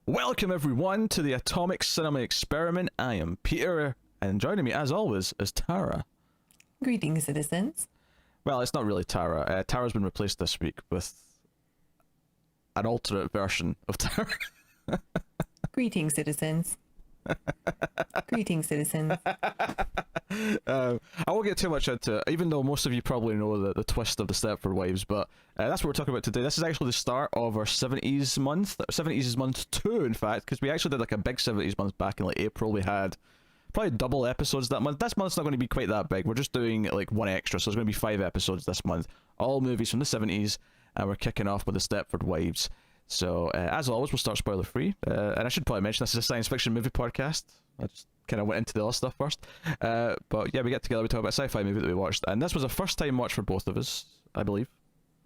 Welcome everyone to the Atomic Cinema Experiment. I am Peter, and joining me as always is Tara. Greetings, citizens. Well, it's not really Tara. Tara's been replaced this week with an alternate version of Tara. Greetings, citizens. Greetings, citizens. I won't get too much into it, even though most of you probably know the twist of the Stepford Wives, but that's what we're talking about today. This is actually the start of our 70s month. 70s month 2, in fact, because we actually did like a big 70s month back in like April. We had probably double episodes that month. This month's not going to be quite that big. We're just doing like one extra, so there's going to be 5 episodes this month. All movies from the 70s, and we're kicking off with the Stepford Wives. So, as always, we'll start spoiler free. And I should probably mention this is a science fiction movie podcast. I just kind of went into the other stuff first. But yeah, we get together, we talk about a sci-fi movie that we watched. And this was a first time watch for both of us, I believe.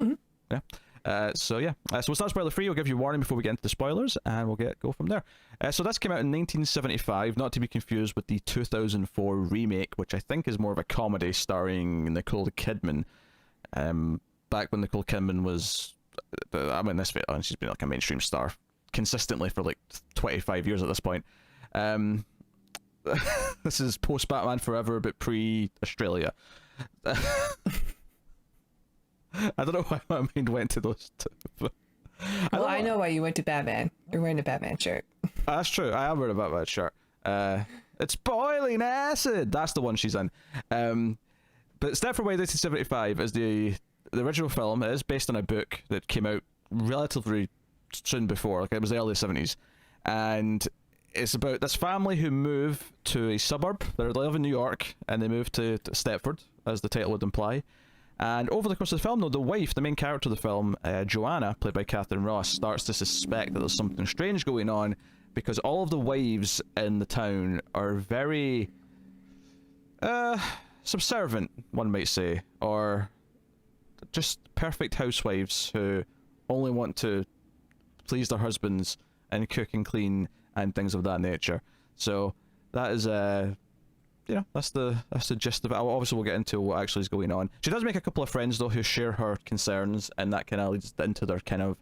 Mm-hmm. Yeah. So we'll start spoiler free. We'll give you a warning before we get into the spoilers, and we'll go from there. So this came out in 1975, not to be confused with the 2004 remake, which I think is more of a comedy starring Nicole Kidman. Back when Nicole Kidman was... this bit, and she's been like a mainstream star consistently for like 25 years at this point. This is post Batman Forever, but pre Australia. I don't know why my mind went to those two. I know why you went to Batman. You're wearing a Batman shirt. That's true. I am wearing a Batman shirt. It's boiling acid. That's the one she's in. But Stepford Wives 1975 is the original film. It is based on a book that came out relatively soon before, like it was the early 70s, and it's about this family who move to a suburb. They live in New York, and they move to Stepford, as the title would imply. And over the course of the film, though, the wife, the main character of the film, Joanna, played by Katharine Ross, starts to suspect that there's something strange going on, because all of the wives in the town are very subservient, one might say, or just perfect housewives who only want to please their husbands and cook and clean and things of that nature. So that is that's the gist of it. Obviously we'll get into what actually is going on. She does make a couple of friends though who share her concerns, and that kind of leads into their kind of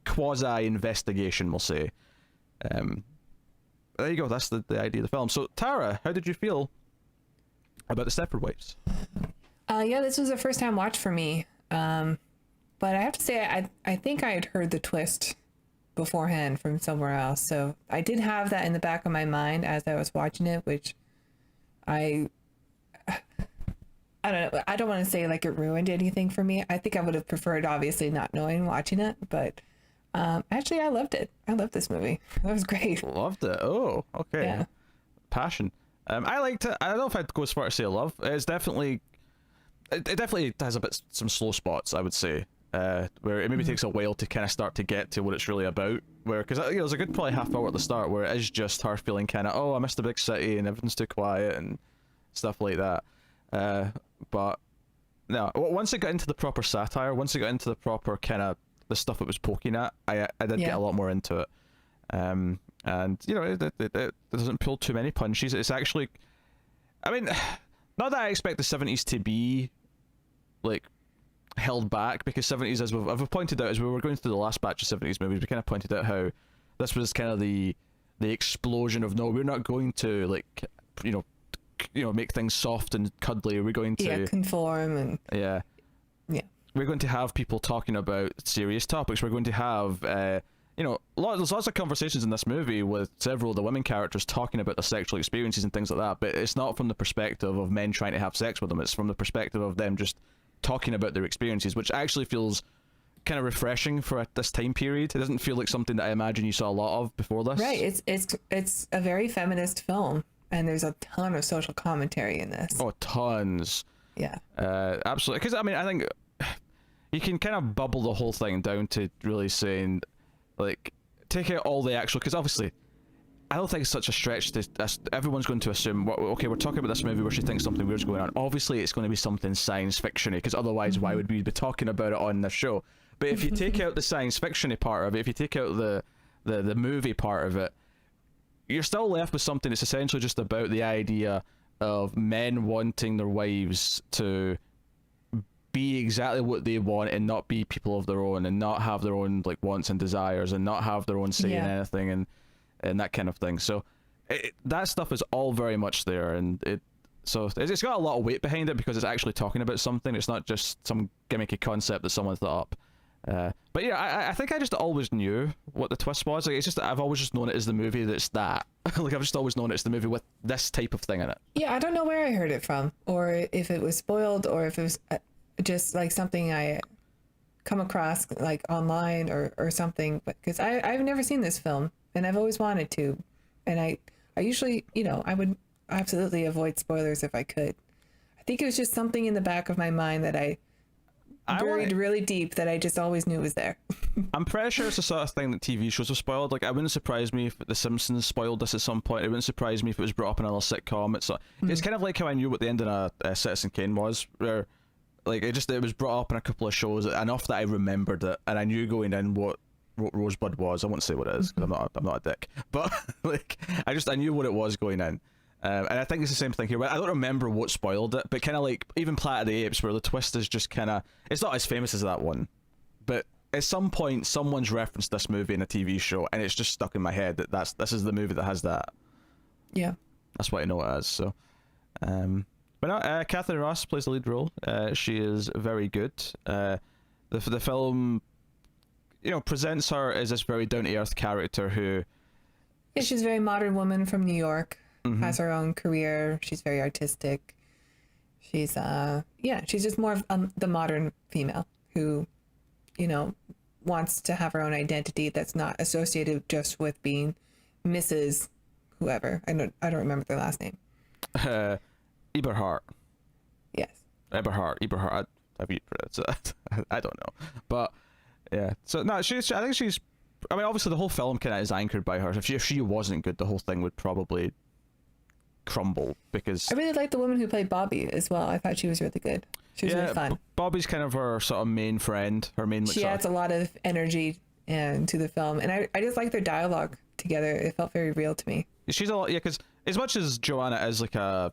quasi investigation, we'll say. There you go, that's the idea of the film. So Tara, how did you feel about the Stepford Wives? Yeah, this was a first time watch for me. But I have to say, I think I had heard the twist beforehand from somewhere else. So I did have that in the back of my mind as I was watching it, which I don't know. I don't want to say like it ruined anything for me. I think I would have preferred obviously not knowing watching it, but actually I loved it. I loved this movie. It was great. Loved it. Oh, okay. Yeah. Passion. I liked it. I don't know if I'd go as far as say love. It's definitely... It definitely has some slow spots, I would say, where it maybe takes a while to kind of start to get to what it's really about. Because there's a good probably half hour at the start where it is just her feeling kind of, oh, I missed the big city and everything's too quiet and stuff like that. But no, once it got into the proper satire, once it got into the proper kind of the stuff it was poking at, I did get a lot more into it. And it doesn't pull too many punches. It's actually, I mean, not that I expect the 70s to be like held back, because 70s, as I've pointed out as we were going through the last batch of 70s movies, we kind of pointed out how this was kind of the explosion of, no, we're not going to like make things soft and cuddly, we're going to conform and we're going to have people talking about serious topics, we're going to have there's lots of conversations in this movie with several of the women characters talking about their sexual experiences and things like that, but it's not from the perspective of men trying to have sex with them, it's from the perspective of them just talking about their experiences, which actually feels kind of refreshing for this time period. It doesn't feel like something that I imagine you saw a lot of before this. Right, it's a very feminist film, and there's a ton of social commentary in this. Oh, tons. Yeah. Absolutely. Because I mean, I think you can kind of bubble the whole thing down to really saying, like, take out all the actual, because obviously I don't think it's such a stretch to everyone's going to assume, okay, we're talking about this movie where she thinks something weird's going on. Obviously it's going to be something science fiction-y, because otherwise why would we be talking about it on the show? But if you take out the science fiction-y part of it, if you take out the movie part of it, you're still left with something that's essentially just about the idea of men wanting their wives to be exactly what they want and not be people of their own and not have their own like wants and desires and not have their own say in anything and that kind of thing. So that stuff is all very much there, and it's got a lot of weight behind it because it's actually talking about something. It's not just some gimmicky concept that someone thought up. But yeah, I think I just always knew what the twist was. Like, it's just that I've always just known it as the movie that's that. Like, I've just always known it's the movie with this type of thing in it. Yeah, I don't know where I heard it from, or if it was spoiled, or if it was just like something I come across like online or something. But because I've never seen this film, and I've always wanted to, and I usually, I would absolutely avoid spoilers if I could. I think it was just something in the back of my mind that I buried really deep that I just always knew was there. I'm pretty sure it's the sort of thing that TV shows have spoiled. Like, it wouldn't surprise me if The Simpsons spoiled this at some point. It wouldn't surprise me if it was brought up in another sitcom. It's kind of like how I knew what the ending of Citizen Kane was, where like it was brought up in a couple of shows enough that I remembered it, and I knew going in what Rosebud was. I won't say what it is because I'm not a dick, but like I knew what it was going in. And I think it's the same thing here. I don't remember what spoiled it, but kind of like even Planet of the Apes, where the twist is just kind of, it's not as famous as that one, but at some point someone's referenced this movie in a TV show, and it's just stuck in my head that this is the movie that has that. Yeah, that's what I know it as. So, but no, Katharine Ross plays the lead role. She is very good. The film, presents her as this very down to earth character who. Yeah, she's a very modern woman from New York. Has her own career. She's very artistic. She's she's just more of the modern female who, wants to have her own identity that's not associated just with being Mrs. whoever. I don't remember their last name. Eberhardt. Yes. Eberhardt. Have you pronounced that? I don't know, but yeah. So no, I think she's. I mean, obviously the whole film kind of is anchored by her. If she wasn't good, the whole thing would probably crumble, because I really liked the woman who played Bobby as well. I thought she was really good. She was really fun. Bobby's kind of her sort of main friend, her main. She adds a lot of energy to the film, and I just like their dialogue together. It felt very real to me. She's a lot, because as much as Joanna is like a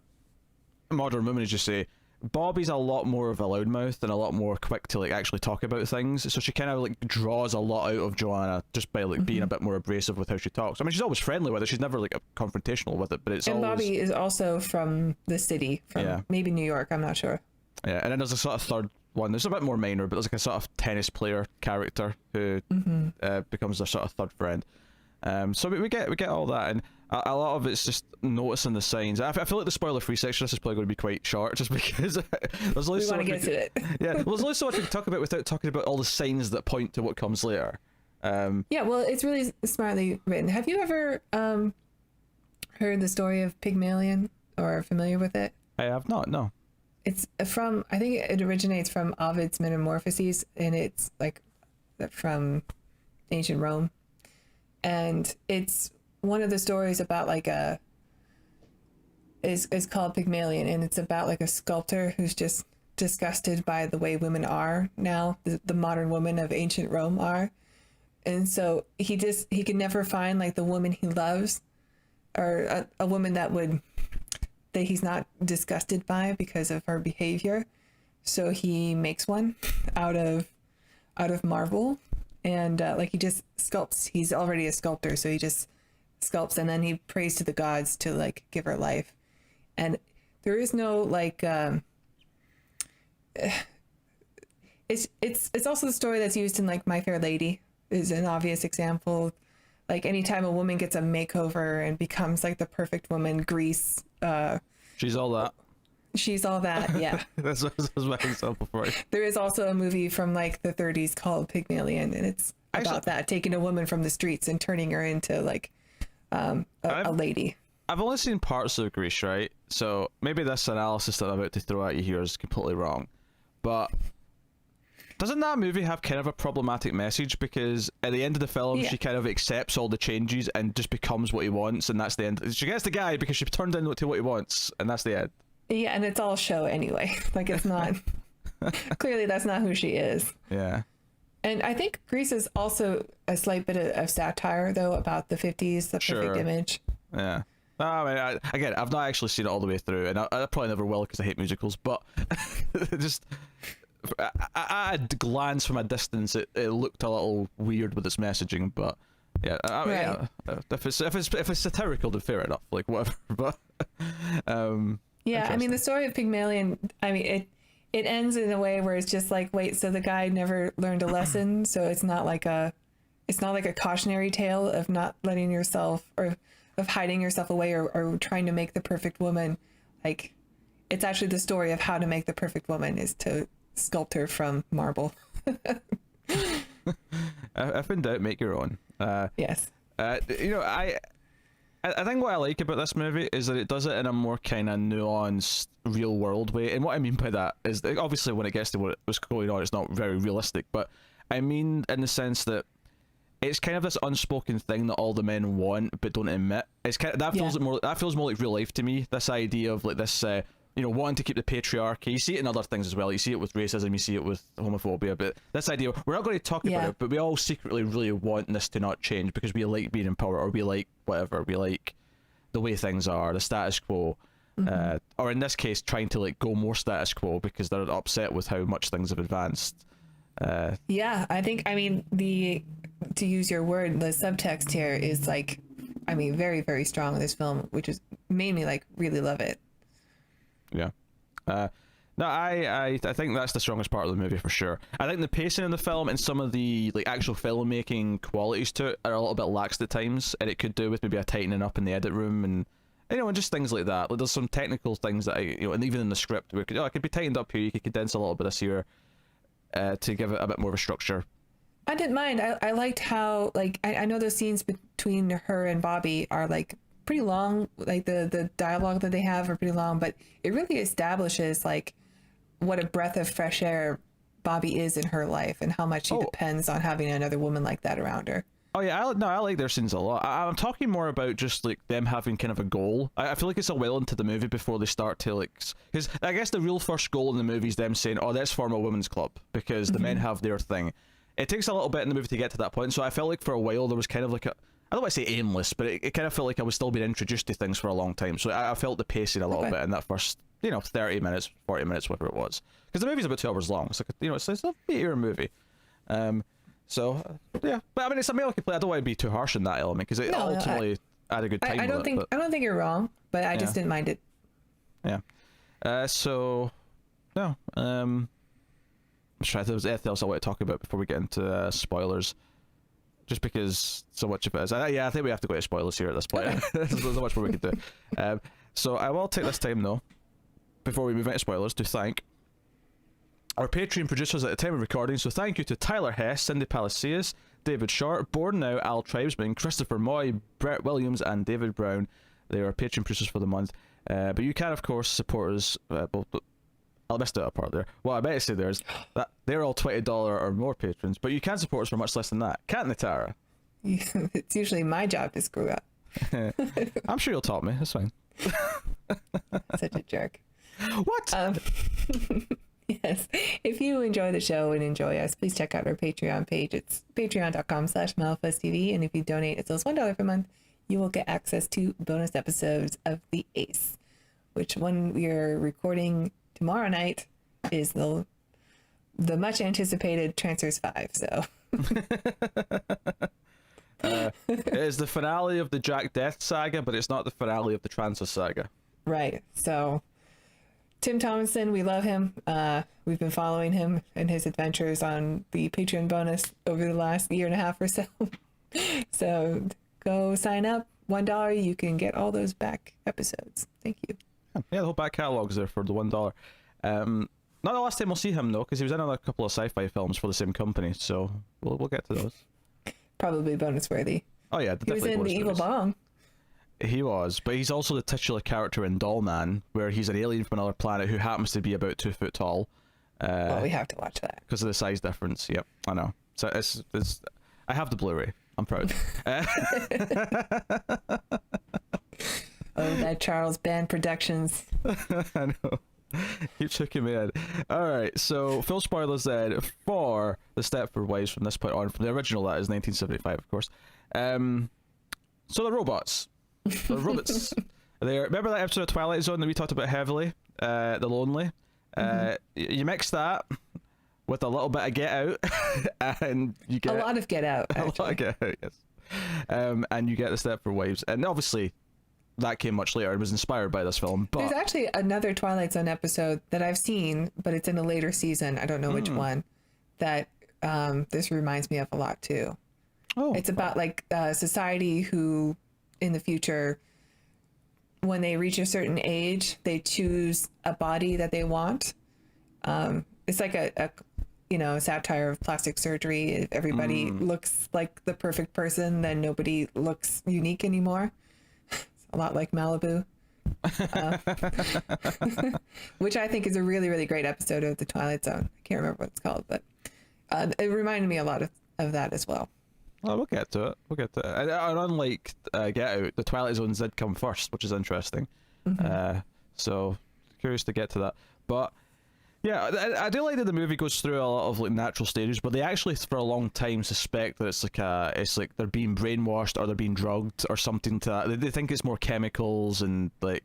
modern woman, as you say, Bobby's a lot more of a loudmouth and a lot more quick to like actually talk about things. So she kind of like draws a lot out of Joanna just by like being a bit more abrasive with how she talks. I mean, she's always friendly with it. She's never like confrontational with it, but it's always. Bobby is also from the city, from maybe New York. I'm not sure. Yeah, and then there's a sort of third one. There's a bit more minor, but there's like a sort of tennis player character who becomes their sort of third friend. So we get all that, and a lot of it's just noticing the signs. I feel like the spoiler-free section this is probably going to be quite short, just because there's only so much we can, there's only so much we can talk about without talking about all the signs that point to what comes later. Yeah, well, it's really smartly written. Have you ever heard the story of Pygmalion, or familiar with it? I have not. No. It's from, I think it originates from Ovid's Metamorphoses, and it's like from ancient Rome. And it's one of the stories about like is called Pygmalion, and it's about like a sculptor who's just disgusted by the way women are now, the modern women of ancient Rome are. And so he can never find like the woman he loves, or a woman that he's not disgusted by because of her behavior. So he makes one out of marble, and like he just sculpts. He's already a sculptor, so he just sculpts, and then he prays to the gods to like give her life. And there is no like it's also the story that's used in like My Fair Lady is an obvious example. Like anytime a woman gets a makeover and becomes like the perfect woman, Grease. She's all that. She's all that, yeah. that's my example for it. There is also a movie from like the 30s called Pygmalion, and it's about that, taking a woman from the streets and turning her into like a lady. I've only seen parts of Grease, right? So maybe this analysis that I'm about to throw at you here is completely wrong. But doesn't that movie have kind of a problematic message? Because at the end of the film, she kind of accepts all the changes and just becomes what he wants, and that's the end. She gets the guy because she turned into what he wants, and that's the end. Yeah, and it's all show anyway. Like, it's not... Clearly, that's not who she is. Yeah. And I think Grease is also a slight bit of satire, though, about the 50s, the perfect image. Yeah. I mean, again, I've not actually seen it all the way through, and I probably never will because I hate musicals, but just... at a glance from a distance, it looked a little weird with its messaging, but yeah, Right. yeah. If it's satirical, then fair enough. Like whatever, but Yeah, I mean, interesting. the story of Pygmalion, I mean, it ends in a way where it's just like, wait, so the guy never learned a lesson, so it's not like a cautionary tale of not letting yourself or of hiding yourself away or trying to make the perfect woman. Like, it's actually the story of how to make the perfect woman is to sculpt her from marble. If in doubt, make your own. Yes. You know, I think what I like about this movie is that it does it in a more kind of nuanced, real world way. And what I mean by that is that obviously when it gets to what was going on, it's not very realistic. But I mean in the sense that it's kind of this unspoken thing that all the men want but don't admit. It's kind of, that feels more like real life to me. This idea of like this, you know, wanting to keep the patriarchy. You see it in other things as well. You see it with racism. You see it with homophobia. But this idea, we're not going to talk about it, but we all secretly really want this to not change because we like being in power, or we like whatever. We like the way things are, the status quo, or in this case, trying to like go more status quo because they're upset with how much things have advanced. Yeah, I think, I mean, to use your word, the subtext here is like, I mean, very, very strong in this film, which is made me like really love it. Yeah. No, I think that's the strongest part of the movie for sure. I think the pacing in the film and some of the like actual filmmaking qualities to it are a little bit lax at times, and it could do with maybe a tightening up in the edit room and you know, and just things like that. Like there's some technical things that you know, and even in the script where it could be tightened up here. You could condense a little bit of this here to give it a bit more of a structure. I didn't mind. I liked how, like, I know those scenes between her and Bobby are like pretty long, like the dialogue that they have are pretty long, but it really establishes like what a breath of fresh air Bobby is in her life and how much she depends on having another woman like that around her. Oh yeah, I like their scenes a lot. I'm talking more about just like them having kind of a goal. I feel like it's a well into the movie before they start to like, because I guess the real first goal in the movie is them saying, "Oh, let's form a women's club," because the men have their thing. It takes a little bit in the movie to get to that point, so I felt like for a while there was kind of like I don't want to say aimless, but it kind of felt like I was still being introduced to things for a long time. So I felt the pacing a little bit in that first, 30 minutes, 40 minutes, whatever it was. Because the movie's about 2 hours long. It's like, it's a 8-hour movie. Yeah. But I mean, it's a male complaint. I don't want to be too harsh in that element, because it ultimately had a good time I don't with it. I don't think you're wrong, but I just didn't mind it. Yeah. No. I'm trying if there's anything else I want to talk about before we get into spoilers. Just because so much of it is. I think we have to go to spoilers here at this point. Okay. There's not much more we can do. So I will take this time, though, before we move into spoilers, to thank our Patreon producers at the time of recording. So thank you to Tyler Hess, Cindy Palacios, David Short, Born Now, Al Tribesman, Christopher Moy, Brett Williams, and David Brown. They are Patreon producers for the month. But you can, of course, support us. I missed out a part there. What I meant to say there is that they're all $20 or more patrons, but you can support us for much less than that. Can't they, Tara? It's usually my job to screw up. I'm sure you'll top me. That's fine. Such a jerk. What? Yes. If you enjoy the show and enjoy us, please check out our Patreon page. It's patreon.com/MalfuzzTV. And if you donate as little as $1 per month, you will get access to bonus episodes of The Ace, which one we are recording tomorrow night is the much anticipated Trancers 5. So it is the finale of the Jack Death saga, but it's not the finale of the Trancers saga. Right. So Tim Thomason, we love him. We've been following him and his adventures on the Patreon bonus over the last year and a half or so. So go sign up. $1, you can get all those back episodes. Thank you. Yeah, the whole back catalogue's there for the $1. Not the last time we'll see him, though, because he was in a couple of sci-fi films for the same company, so we'll get to those. Probably bonus worthy. Oh yeah, he was in The Evil Bong. He was, but he's also the titular character in Doll Man, where he's an alien from another planet who happens to be about 2 foot tall. Well, we have to watch that because of the size difference. Yep, I know. So it's I have the Blu-ray. I'm proud. Oh, that Charles Band Productions. I know. Keep checking me in. Alright, so full spoilers then for the Stepford Wives from this point on, from the original, that is 1975, of course. So the robots. The robots. Remember that episode of Twilight Zone that we talked about heavily? The Lonely? You mix that with a little bit of Get Out, and you get A lot of Get Out, a lot actually. of Get Out, yes. And you get the Stepford Wives, and obviously that came much later. It was inspired by this film, but There's actually another Twilight Zone episode that I've seen, but it's in a later season. I don't know which one. That this reminds me of a lot too. oh, It's about like society who, in the future, when they reach a certain age, they choose a body that they want. It's like a satire of plastic surgery. If everybody looks like the perfect person, then nobody looks unique anymore. A lot like Malibu, which I think is a really, really great episode of The Twilight Zone. I can't remember what it's called, but it reminded me a lot of that as well. well, we'll get to it. And unlike Get Out, the Twilight Zones did come first, which is interesting. So curious to get to that. But yeah, I do like that the movie goes through a lot of like natural stages, but they actually for a long time suspect that it's like they're being brainwashed or they're being drugged or something to that. They think it's more chemicals and like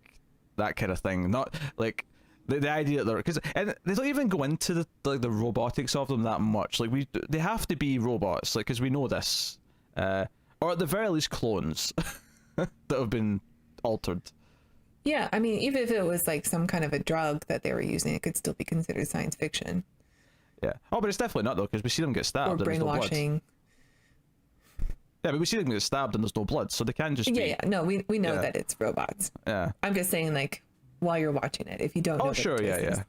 that kind of thing. Not like the idea that and they don't even go into the robotics of them that much. Like they have to be robots, like because we know this, or at the very least clones that have been altered. Yeah, I mean, even if it was like some kind of a drug that they were using, it could still be considered science fiction. Yeah. Oh, but it's definitely not though, because we see them get stabbed. Or and there's no blood. brainwashing. Yeah, but we see them get stabbed and there's no blood, so they can just. Yeah. No, we know Yeah. that it's robots. Yeah. I'm just saying, like, while you're watching it, if you don't know. Oh, sure. Yeah.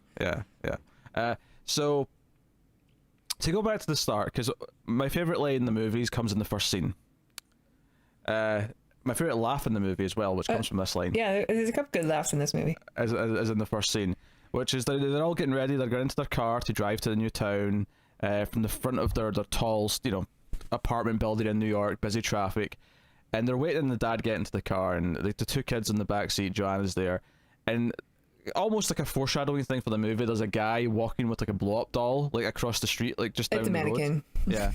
So to go back to the start, because my favorite line in the movies comes in the first scene. My favorite laugh in the movie as well, which comes from this line. Yeah, there's a couple good laughs in this movie. As in the first scene, which is they're all getting ready. They're getting into their car to drive to the new town. From the front of their tall, apartment building in New York, busy traffic, and they're waiting. The dad get into the car, and the two kids in the back seat. Joanna's there, and almost like a foreshadowing thing for the movie. There's a guy walking with like a blow up doll, like across the street, like just down It's a the road. mannequin. Yeah.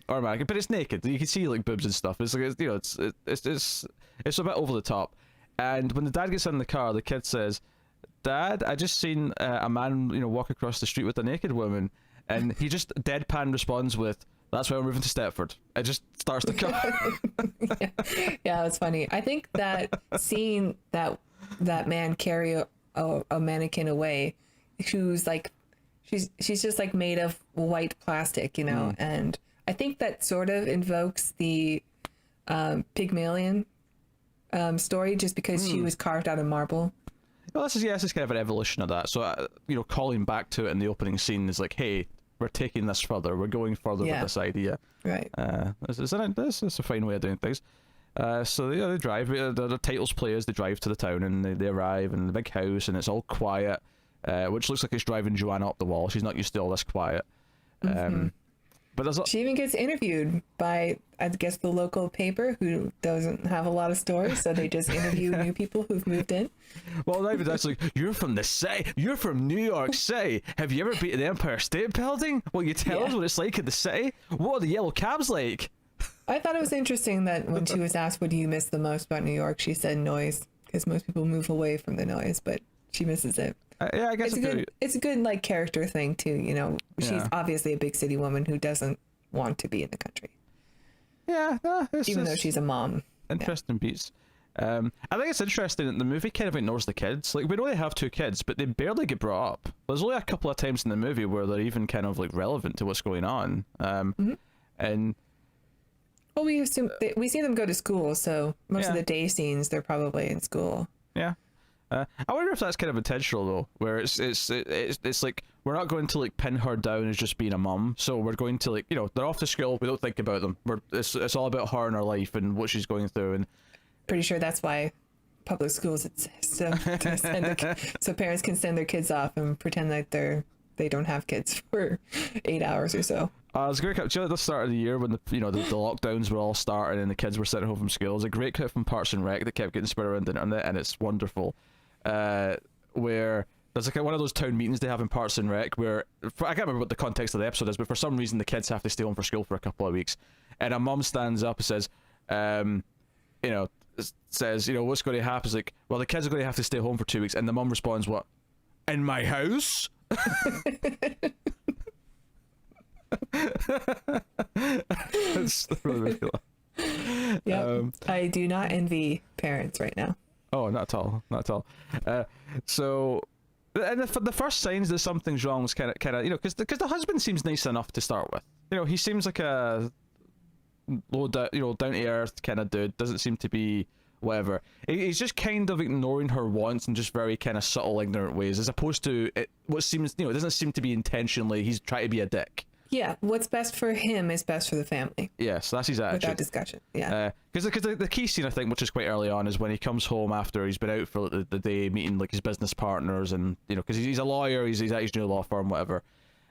Or a mannequin, but it's naked. You can see like boobs and stuff. It's like it's a bit over the top. And when the dad gets in the car, the kid says, "Dad, I just seen a man, walk across the street with a naked woman," and he just deadpan responds with, "That's why we're moving to Stepford." It just starts the car. Yeah, it's funny. I think that seeing that man carry a mannequin away, she's just like made of white plastic, and I think that sort of invokes the Pygmalion story, just because she was carved out of marble. Well, this is kind of an evolution of that. So, calling back to it in the opening scene is like, hey, we're taking this further. We're going further with this idea. Right. This is a fine way of doing things. So they drive. The titles play as they drive to the town, and they arrive in the big house, and it's all quiet, which looks like it's driving Joanna up the wall. She's not used to all this quiet. But She even gets interviewed by, I guess, the local paper, who doesn't have a lot of stories, so they just interview new people who've moved in. Well, not even that's like, you're from the city. You're from New York City. Have you ever been to the Empire State Building? Will you tell us what it's like in the city? What are the yellow cabs like? I thought it was interesting that when she was asked, what do you miss the most about New York, she said noise, because most people move away from the noise, but she misses it. Yeah, I guess It's a good like character thing too. She's obviously a big city woman who doesn't want to be in the country. Yeah, even though she's a mom. Interesting beats. I think it's interesting that the movie kind of ignores the kids. Like, we know they have two kids, but they barely get brought up. There's only a couple of times in the movie where they're even kind of like relevant to what's going on. And well, we see them go to school, so most of the day scenes they're probably in school. Yeah. I wonder if that's kind of intentional though, where it's like we're not going to like pin her down as just being a mum, so we're going to like they're off to school, we don't think about them. It's all about her and her life and what she's going through, and pretty sure that's why public schools exist, so parents can send their kids off and pretend like they don't have kids for 8 hours or so. It's a great clip. Do you know at the start of the year when the lockdowns were all starting and the kids were sitting home from school? It's a great clip from Parks and Rec that kept getting spread around the internet, and it's wonderful. Where there's like one of those town meetings they have in Parks and Rec where I can't remember what the context of the episode is, but for some reason the kids have to stay home for school for a couple of weeks, and a mum stands up and says, what's going to happen? Is like, well, the kids are going to have to stay home for 2 weeks, and the mum responds, what? In my house? It's really ridiculous. Yeah, I do not envy parents right now. Oh, not at all, not at all. So, and the first signs that something's wrong is kind of, because the husband seems nice enough to start with. He seems like a low down, down to earth kind of dude. Doesn't seem to be whatever. He's just kind of ignoring her wants in just very kind of subtle, ignorant ways, as opposed to what seems, it doesn't seem to be intentionally. He's trying to be a dick. Yeah, what's best for him is best for the family. Yeah, so that's his attitude. Without discussion, yeah. Because the key scene, I think, which is quite early on, is when he comes home after he's been out for the day meeting like his business partners, and because he's a lawyer, he's at his new law firm, whatever.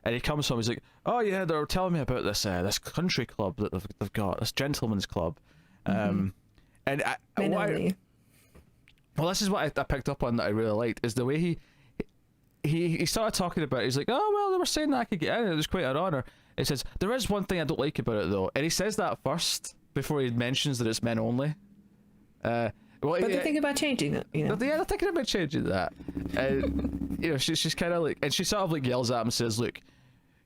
And he comes home, he's like, oh yeah, they were telling me about this country club that they've got, this gentleman's club. And well, this is what I picked up on that I really liked, is the way he started talking about it. He's like, oh well, they were saying that I could get in, it was quite an honor. He says, there is one thing I don't like about it though, and he says that first before he mentions that it's men only. But they're thinking about changing it, Yeah, they're thinking about changing that. And she's kind of like, and she sort of like yells at him and says, look,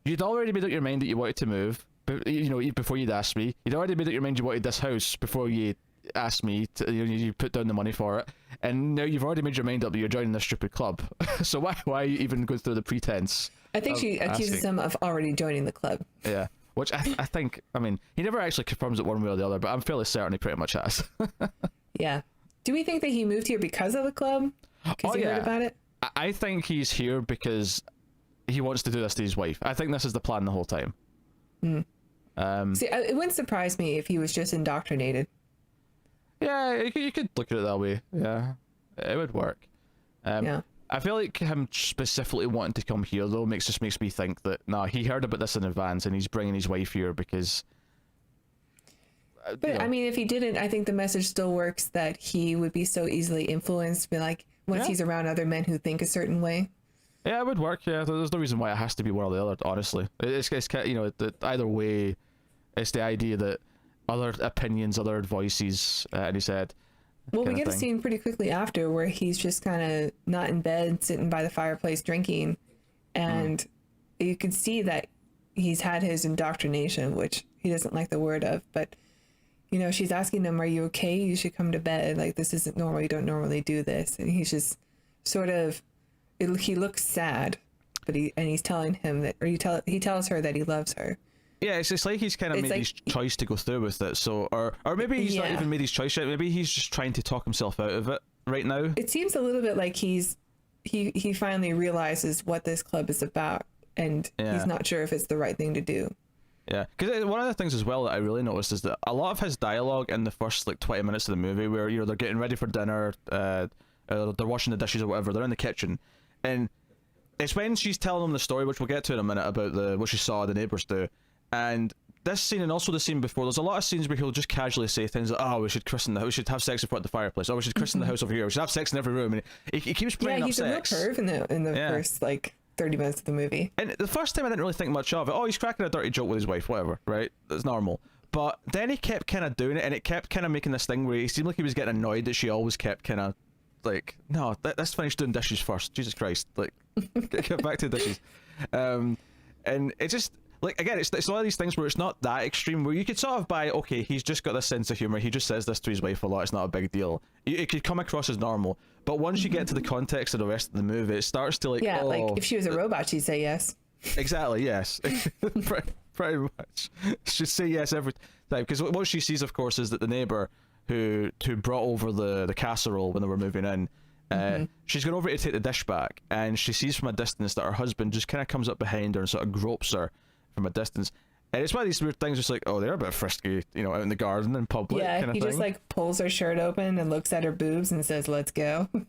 you'd already made up your mind that you wanted to move, but before you'd asked me. You'd already made up your mind you wanted this house before you asked me to, you put down the money for it, and now you've already made your mind up that you're joining this stupid club. So why even go through the pretense? I think she accuses him of already joining the club. Yeah, which I think, he never actually confirms it one way or the other, but I'm fairly certain he pretty much has. Yeah. Do we think that he moved here because of the club? Because he heard about it? I think he's here because he wants to do this to his wife. I think this is the plan the whole time. See, it wouldn't surprise me if he was just indoctrinated. Yeah, you could look at it that way. Yeah, it would work. Yeah. I feel like him specifically wanting to come here though makes me think that he heard about this in advance and he's bringing his wife here because. But if he didn't, I think the message still works that he would be so easily influenced, once he's around other men who think a certain way. Yeah, it would work. Yeah, there's no reason why it has to be one or the other. Honestly, it's either way, it's the idea that other opinions, other voices, and he said. Well, we get a scene pretty quickly after where he's just kind of not in bed, sitting by the fireplace drinking, and you can see that he's had his indoctrination, which he doesn't like the word of, but she's asking him, are you okay? You should come to bed. Like, this isn't normal. You don't normally do this. And he's just sort of, he looks sad, but he's telling him that, or he tells her that he loves her. Yeah, it's like he's kind of made his choice to go through with it. So, or maybe he's not even made his choice yet. Maybe he's just trying to talk himself out of it right now. It seems a little bit like he finally realizes what this club is about, and he's not sure if it's the right thing to do. Yeah, because one of the things as well that I really noticed is that a lot of his dialogue in the first 20 minutes of the movie, where they're getting ready for dinner, they're washing the dishes or whatever, they're in the kitchen, and it's when she's telling them the story, which we'll get to in a minute, about what she saw the neighbors do. And this scene, and also the scene before, there's a lot of scenes where he'll just casually say things like, oh, we should christen the house, we should have sex in front of the fireplace, or we should christen the house over here, we should have sex in every room, and he keeps bringing up sex. Yeah, he's a real perv in the first 30 minutes of the movie. And the first time I didn't really think much of it. Oh, he's cracking a dirty joke with his wife, whatever, right? That's normal. But then he kept kind of doing it, and it kept kind of making this thing where he seemed like he was getting annoyed that she always kept kind of no, let's finish doing dishes first. Jesus Christ, get back to dishes. And it just, again, it's one of these things where it's not that extreme, where you could sort of buy, okay, he's just got this sense of humor, he just says this to his wife a lot, it's not a big deal. It could come across as normal, but once you get to the context of the rest of the movie, it starts to if she was a robot, she'd say yes. Exactly, yes. pretty much. She'd say yes every time, because what she sees, of course, is that the neighbor who brought over the casserole when they were moving in, she's gone over to take the dish back, and she sees from a distance that her husband just kind of comes up behind her and sort of gropes her from a distance. And it's one of these weird things, just they're a bit frisky, out in the garden in public. Yeah, kind of he thing. Just pulls her shirt open and looks at her boobs and says, "Let's go." And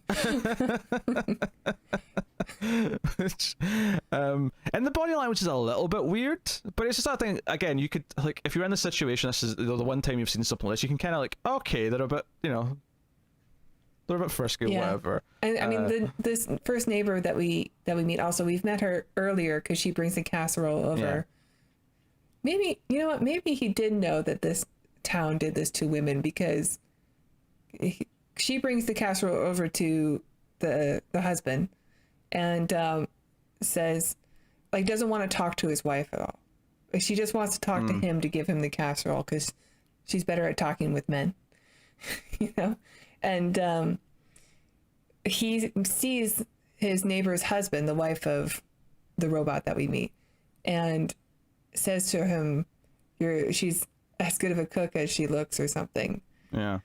the body language is a little bit weird, but it's just that thing. Again, you could if you're in this situation, this is the one time you've seen something like this, you can kind of okay, they're a bit, they're a bit frisky, whatever. And this first neighbor that we meet, also we've met her earlier because she brings a casserole over. Yeah. Maybe, you know what? Maybe he did know that this town did this to women, because she brings the casserole over to the husband and says, doesn't want to talk to his wife at all. she just wants to talk to him to give him the casserole because she's better at talking with men, you know? And he sees his neighbor's husband, the wife of the robot that we meet, and says to him, she's as good of a cook as she looks or something. Yeah.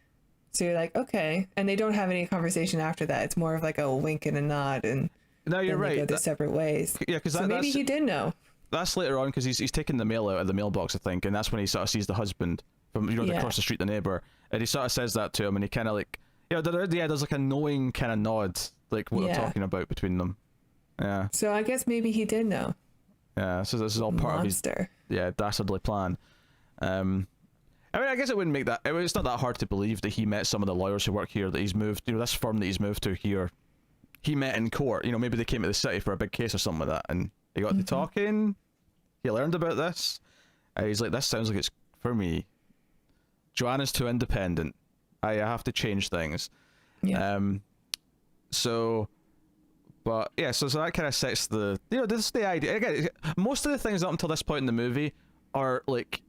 So you're like, okay. And they don't have any conversation after that. It's more of like a wink and a nod, and no, you're right. They go their separate ways. Yeah, because so maybe he did know. That's later on because he's taking the mail out of the mailbox, I think, and that's when he sort of sees the husband from across the street, the neighbor, and he sort of says that to him, and he kind of like, there's like a knowing kind of nod, like what they're talking about between them. Yeah. So I guess maybe he did know. Yeah. So this is all part of his dastardly plan. I mean, I guess it wouldn't make that. It's not that hard to believe that he met some of the lawyers who work here, that he's moved, this firm that he's moved to here, he met in court. Maybe they came to the city for a big case or something like that, and they got to talking. He learned about this. He's like, this sounds like it's for me. Joanna's too independent. I have to change things. Yeah. So that kind of sets the, this is the idea. Again, most of the things up until this point in the movie are like,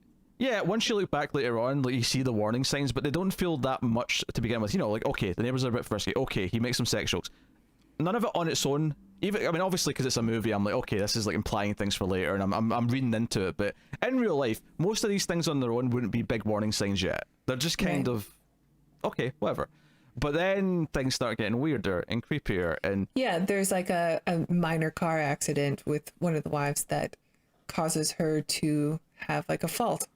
once you look back later on, like you see the warning signs, but they don't feel that much to begin with. Like, okay, the neighbors are a bit frisky. Okay, he makes some sex jokes. None of it on its own. Even, I mean, obviously because it's a movie, I'm like, okay, this is like implying things for later, and I'm reading into it. But in real life, most of these things on their own wouldn't be big warning signs yet. They're just kind of, okay, whatever. But then things start getting weirder and creepier, and there's like a minor car accident with one of the wives that causes her to have like a fault,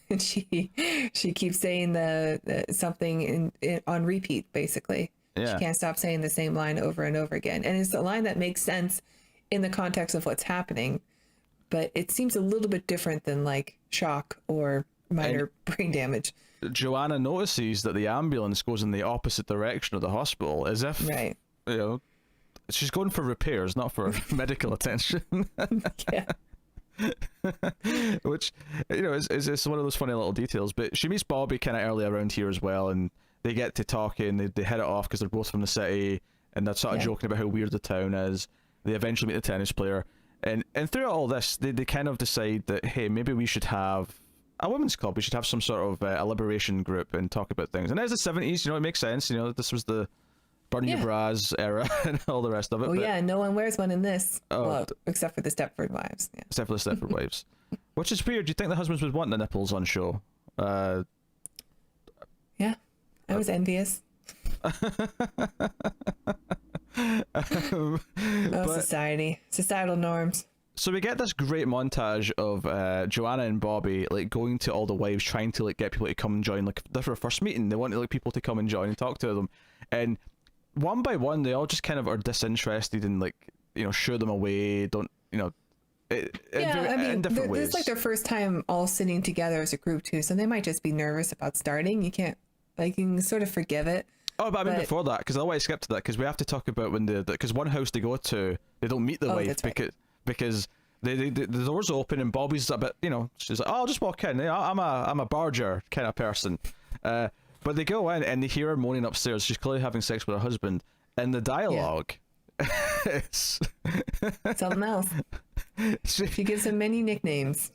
and she keeps saying the something on repeat, basically. Yeah. She can't stop saying the same line over and over again, and it's a line that makes sense in the context of what's happening, but it seems a little bit different than like shock or minor brain damage. Joanna notices that the ambulance goes in the opposite direction of the hospital, as if she's going for repairs, not for medical attention. Yeah. Which is one of those funny little details. But she meets Bobby kind of early around here as well, and they get to talking. They hit it off because they're both from the city, and they're sort of joking about how weird the town is. They eventually meet the tennis player, and throughout all this, they kind of decide that, hey, maybe we should have a women's club. We should have some sort of a liberation group and talk about things. And there's the 70s, it makes sense. This was the burn your bras era and all the rest of it. Oh, but no one wears one in this. Well, except for the Stepford Wives. Yeah. Except for the Stepford Wives. Which is weird. Do you think the husbands would want the nipples on show? Yeah, I was envious. Societal norms. So we get this great montage of Joanna and Bobby like going to all the wives, trying to like get people to come and join. Like they're for a first meeting, they want like people to come and join and talk to them, and one by one they all just kind of are disinterested and like shoo them away. Don't in different ways. It's like their first time all sitting together as a group too, so they might just be nervous about starting. You can sort of forgive it. Oh, but I mean before that, because I skipped to that because we have to talk about when because one house they go to, they don't meet the wife because the door's open and Bobby's a bit, she's like, oh, I'll just walk in. I'm a barger kind of person. But they go in and they hear her moaning upstairs. She's clearly having sex with her husband. And the dialogue is something else. She gives him many nicknames.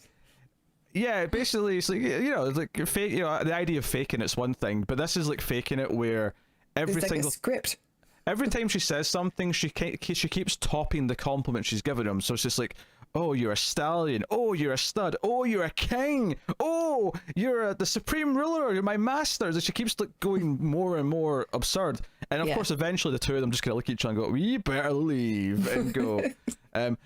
Yeah, basically, it's like, it's like fake. The idea of faking it's one thing, but this is like faking it where every single a script. Every time she says something, she keeps topping the compliment she's given him. So it's just like, oh, you're a stallion. Oh, you're a stud. Oh, you're a king. Oh, you're the supreme ruler. You're my masters. And she keeps like going more and more absurd. And of course, eventually the two of them just kind of look at each other and go, we better leave and go.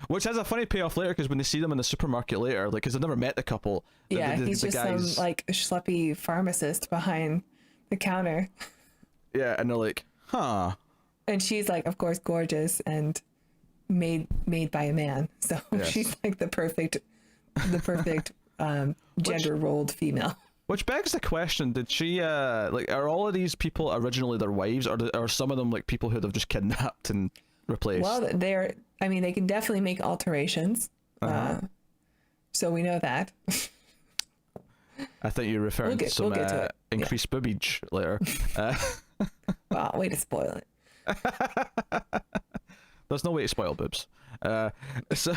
Which has a funny payoff later because when they see them in the supermarket later, like, because they've never met the couple. He's just guys, some like schleppy pharmacist behind the counter. Yeah, and they're like, huh. And she's like, of course, gorgeous and made by a man. So she's like the perfect gender rolled female. Which begs the question: did she like? Are all of these people originally their wives, or are some of them like people who they've just kidnapped and replaced? Well, they can definitely make alterations. So we know that. I think you're referring to some increased boobage later. Wow, way to spoil it. There's no way to spoil boobs. So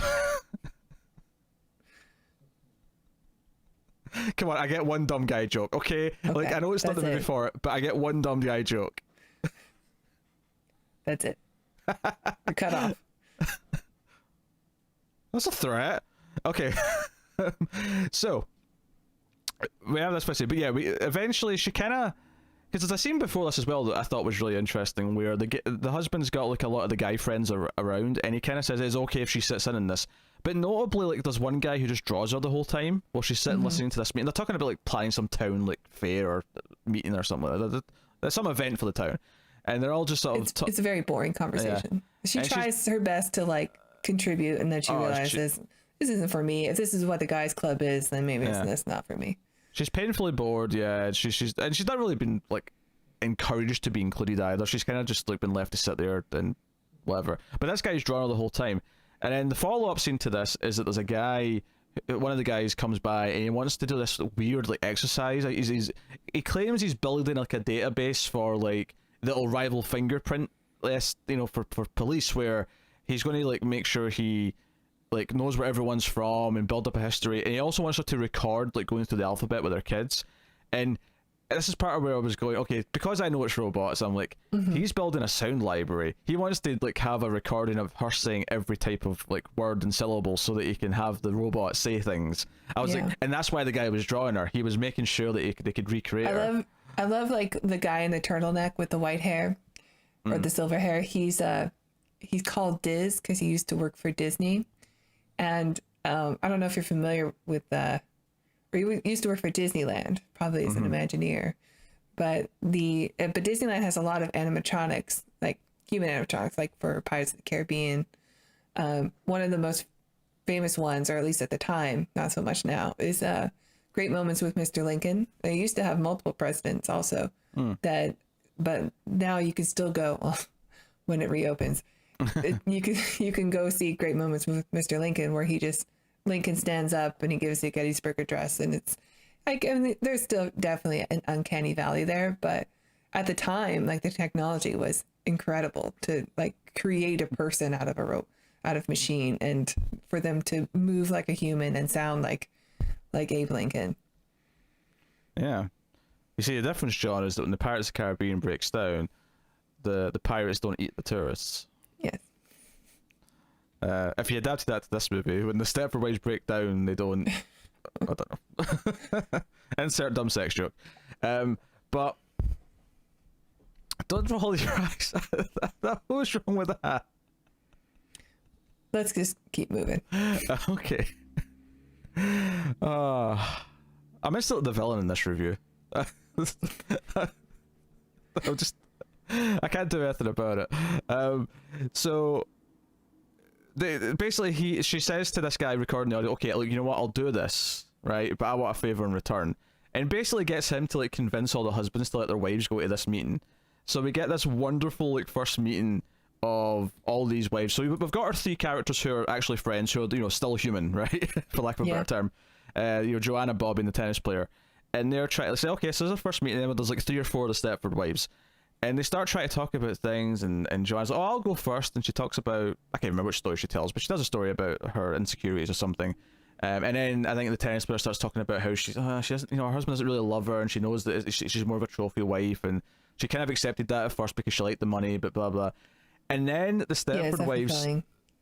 Come on, I get one dumb guy joke, okay? Like, I know it's not the movie for it, but I get one dumb guy joke. That's it. You're cut off. That's a threat. Okay. So, we have this message, but yeah, eventually she kind of... Because there's a scene before this as well that I thought was really interesting, where the husband's got like a lot of the guy friends around, and he kind of says it's okay if she sits in this. But notably, like, there's one guy who just draws her the whole time while she's sitting listening to this meeting. They're talking about like planning some town like fair or meeting or something like that. There's some event for the town, and they're all just sort of. It's a very boring conversation. Yeah. She tries her best to like contribute, and then she realizes this isn't for me. If this is what the guys' club is, then maybe it's not for me. She's painfully bored, yeah. She's not really been like encouraged to be included either. She's kind of just like been left to sit there and whatever. But this guy's drawing her the whole time. And then the follow-up scene to this is that there's a guy, one of the guys comes by and he wants to do this weird like exercise. He claims he's building like a database for like that'll rival fingerprint list, for police, where he's going to like make sure he like knows where everyone's from and build up a history, and he also wants her to record like going through the alphabet with her kids. And this is part of where I was going, okay, because I know it's robots, I'm like, he's building a sound library. He wants to like have a recording of her saying every type of like word and syllable so that he can have the robot say things. I was like, and that's why the guy was drawing her. He was making sure that they could recreate her. I love like the guy in the turtleneck with the white hair or the silver hair. He's called Diz because he used to work for Disney. And I don't know if you're familiar with or he used to work for Disneyland, probably as an Imagineer. But Disneyland has a lot of animatronics, like human animatronics, like for Pirates of the Caribbean. One of the most famous ones, or at least at the time, not so much now, is Great Moments with Mr. Lincoln. They used to have multiple presidents also, but now you can still go when it reopens. You can go see Great Moments with Mr. Lincoln, where Lincoln stands up and he gives the Gettysburg Address, and it's like, I mean, there's still definitely an uncanny valley there, but at the time, like, the technology was incredible to like create a person out of machine, and for them to move like a human and sound like Abe Lincoln. Yeah, you see, the difference, John, is that when the Pirates of the Caribbean breaks down, the pirates don't eat the tourists. Yes. If you adapted that to this movie, when the Stepford Wives break down, they don't. I don't know. Insert dumb sex joke. But don't roll your eyes. What's wrong with that? Let's just keep moving. Okay. I'm still the villain in this review. I can't do anything about it. So she says to this guy recording the audio, okay, look, you know what, I'll do this, right, but I want a favor in return, and basically gets him to like convince all the husbands to let their wives go to this meeting. So we get this wonderful like first meeting of all these wives. So we've got our three characters who are actually friends, who are still human, right, for lack of a better term. Joanna, Bobby, and the tennis player, and they're trying to say, okay, so there's a first meeting, and there's like 3 or 4 of the Stepford Wives. And they start trying to talk about things, and Joanne's like, oh, I'll go first. And she talks about, I can't remember which story she tells, but she tells a story about her insecurities or something. And then I think the tennis player starts talking about how she doesn't, her husband doesn't really love her, and she knows that she's more of a trophy wife, and she kind of accepted that at first because she liked the money, but blah, blah. And then the Stepford Wives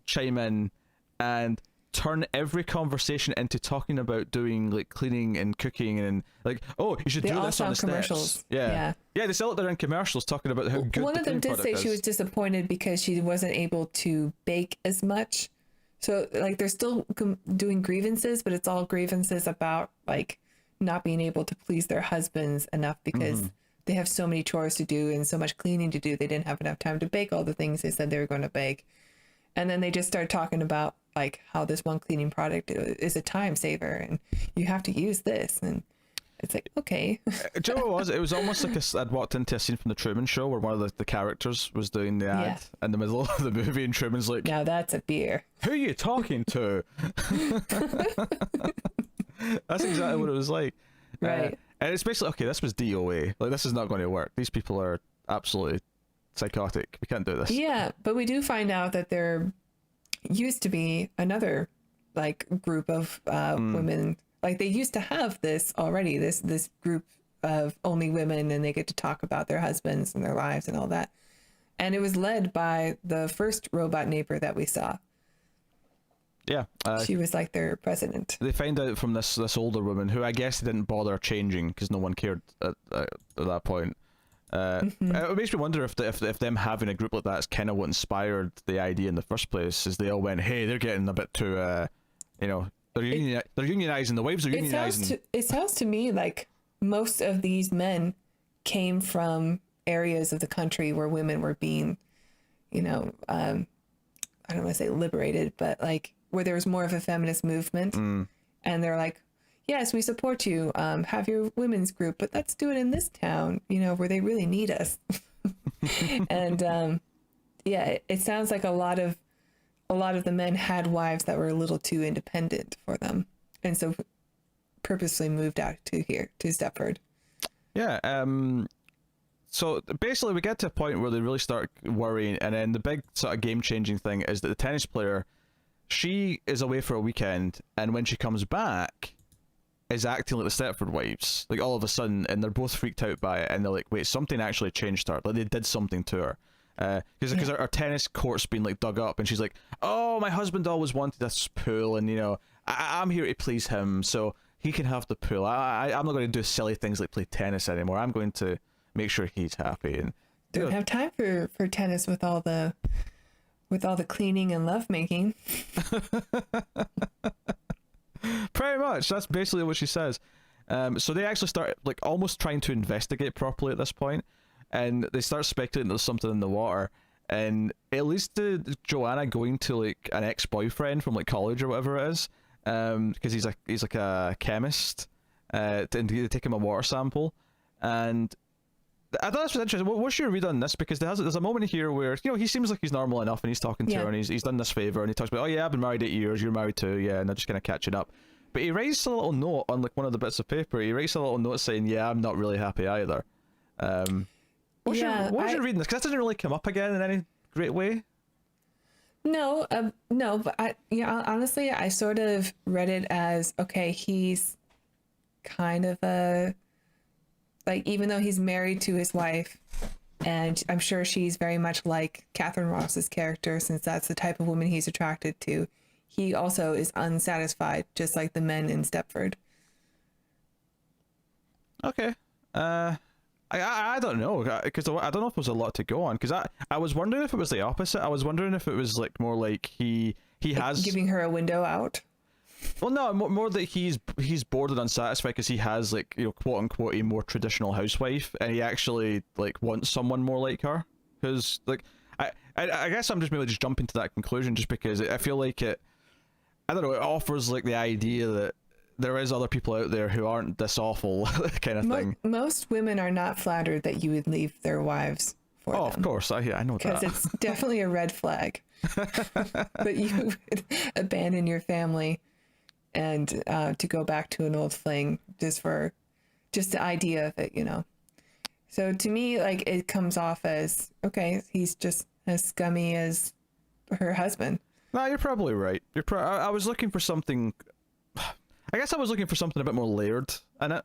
chime in and turn every conversation into talking about doing like cleaning and cooking, and like, oh, you should do this on the steps. Yeah, they sell it there in commercials talking about how good one of them did say she was disappointed because she wasn't able to bake as much. So like they're still doing grievances, but it's all grievances about like not being able to please their husbands enough because they have so many chores to do and so much cleaning to do. They didn't have enough time to bake all the things they said they were going to bake. And then they just started talking about like how this one cleaning product is a time saver and you have to use this. And it's like, okay. Do you know what it was? It was almost like I'd walked into a scene from the Truman Show where one of the characters was doing the ad in the middle of the movie, and Truman's like, now that's a beer. Who are you talking to? That's exactly what it was like. Right. And it's basically, okay, this was DOA. Like, this is not going to work. These people are absolutely psychotic. We can't do this. Yeah, but we do find out that there used to be another like group of women, Like they used to have this already, this group of only women, and they get to talk about their husbands and their lives and all that. And it was led by the first robot neighbor that we saw. Yeah. She was like their president. They find out from this older woman, who I guess they didn't bother changing because no one cared at that point. It makes me wonder if them having a group like that is kind of what inspired the idea in the first place. Is they all went, hey, they're getting a bit too, you know, they're unionizing. The wives are unionizing. It sounds to me like most of these men came from areas of the country where women were being, you know, I don't want to say liberated, but like where there was more of a feminist movement, and they're like, yes, we support you. Have your women's group, but let's do it in this town, you know, where they really need us. And yeah, it sounds like a lot of the men had wives that were a little too independent for them, and so purposely moved out to Stepford. Yeah. So basically, we get to a point where they really start worrying, and then the big sort of game-changing thing is that the tennis player, she is away for a weekend, and when she comes back, is acting like the Stepford Wives, like all of a sudden, and they're both freaked out by it, and they're like, wait, something actually changed her, like they did something to her. Because her tennis court's been like dug up, and she's like, oh, my husband always wanted this pool, and you know, I'm here to please him, so he can have the pool. I'm not going to do silly things like play tennis anymore. I'm going to make sure he's happy. And don't have time for tennis with all the cleaning and lovemaking. Pretty much, that's basically what she says. So they actually start like almost trying to investigate properly at this point, and they start speculating there's something in the water, and it leads to Joanna going to like an ex-boyfriend from like college or whatever it is, because he's like a chemist, to take him a water sample. And I thought this was interesting. What's your read on this? Because there's a moment here where, you know, he seems like he's normal enough, and he's talking to her, and he's done this favor, and he talks about, oh yeah, I've been married 8 years, you're married too, yeah, and they're just kind of catching up. But he writes a little note on like one of the bits of paper. He writes a little note saying, yeah, I'm not really happy either. What's your reading this? Because that doesn't really come up again in any great way. No, but honestly, I sort of read it as, okay, he's kind of like, even though he's married to his wife, and I'm sure she's very much like Katharine Ross's character, since that's the type of woman he's attracted to, he also is unsatisfied, just like the men in Stepford. Okay. I don't know, because I don't know if there's a lot to go on, because I was wondering if it was the opposite. I was wondering if it was like more like he has giving her a window out. Well, no, more that he's bored and unsatisfied because he has, like, you know, quote unquote a more traditional housewife, and he actually like wants someone more like her. Because like I guess I'm just maybe just jumping to that conclusion just because I feel like it offers like the idea that there is other people out there who aren't this awful kind of thing. Most women are not flattered that you would leave their wives for them. Oh, of course, I know that. Because it's definitely a red flag that you would abandon your family and to go back to an old fling just the idea of it, you know. So to me, like, it comes off as, okay, he's just as scummy as her husband. No, you're probably right. I was looking for something. I guess I was looking for something a bit more layered in it,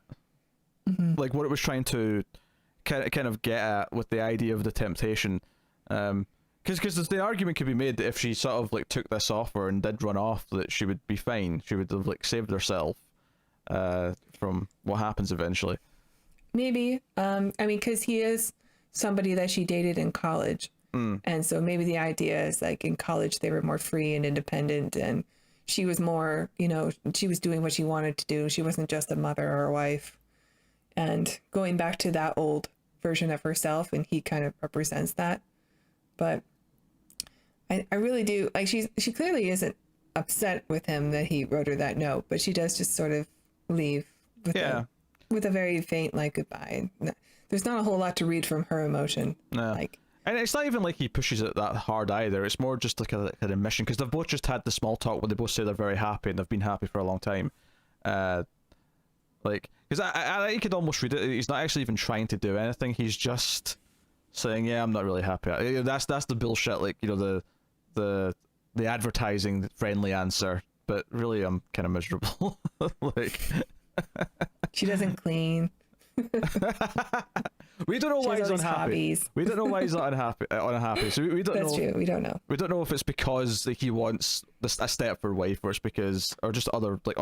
like what it was trying to kind of get at with the idea of the temptation. Because the argument could be made that if she sort of like took this offer and did run off, that she would be fine. She would have like saved herself from what happens eventually. Maybe. I mean, because he is somebody that she dated in college. And so maybe the idea is like in college they were more free and independent, and she was more, you know, she was doing what she wanted to do. She wasn't just a mother or a wife. And going back to that old version of herself, and he kind of represents that. But I really do, like, she clearly isn't upset with him that he wrote her that note, but she does just sort of leave with a very faint like goodbye. There's not a whole lot to read from her emotion. No. Like, and it's not even like he pushes it that hard either. It's more just like an admission, because they've both just had the small talk where they both say they're very happy and they've been happy for a long time. Like, because I could almost read it. He's not actually even trying to do anything. He's just saying, "Yeah, I'm not really happy." That's the bullshit. Like, you know, the advertising friendly answer. but really I'm kind of miserable. Like, she doesn't clean. we don't know why he's unhappy. Hobbies. We don't know why he's not unhappy. Unhappy. So we don't know. That's true. We don't know. We don't know if it's because like, he wants a Stepford wife, or it's because, or just other like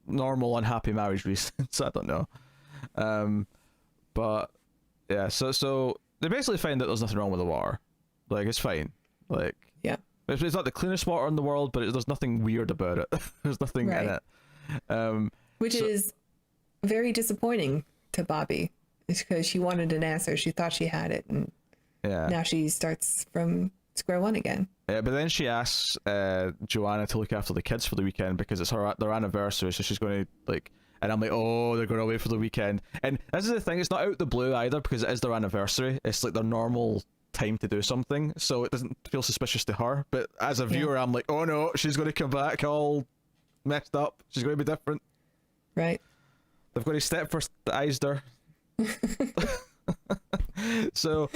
normal unhappy marriage reasons. I don't know. But yeah, so they basically find that there's nothing wrong with the water. Like, it's fine. Like, yeah, it's not the cleanest water in the world, but there's nothing weird about it. There's nothing in it. Which is very disappointing to Bobby. It's because she wanted an answer. She thought she had it, and now she starts from square one again. Yeah, but then she asks Joanna to look after the kids for the weekend because it's their anniversary, so she's going to like. And I'm like, oh, they're going away for the weekend. And this is the thing, it's not out the blue either because it is their anniversary. It's like their normal time to do something, so it doesn't feel suspicious to her. But as a viewer, I'm like, oh no, she's going to come back all messed up. She's going to be different. Right. They've got to Stepfordized her. So...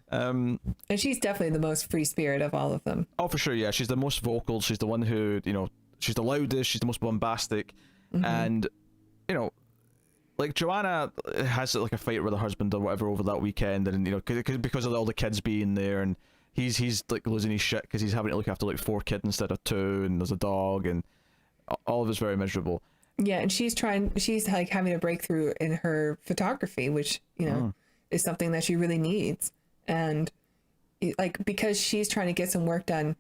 and she's definitely the most free spirit of all of them. Oh, for sure, yeah. She's the most vocal. She's the one who, she's the loudest. She's the most bombastic. And... like Joanna has like a fight with her husband or whatever over that weekend, and because of all the kids being there, and he's like losing his shit because he's having to look after like 4 kids instead of 2, and there's a dog, and all of it's very miserable. Yeah, and she's like having a breakthrough in her photography, which is something that she really needs, and like because she's trying to get some work done,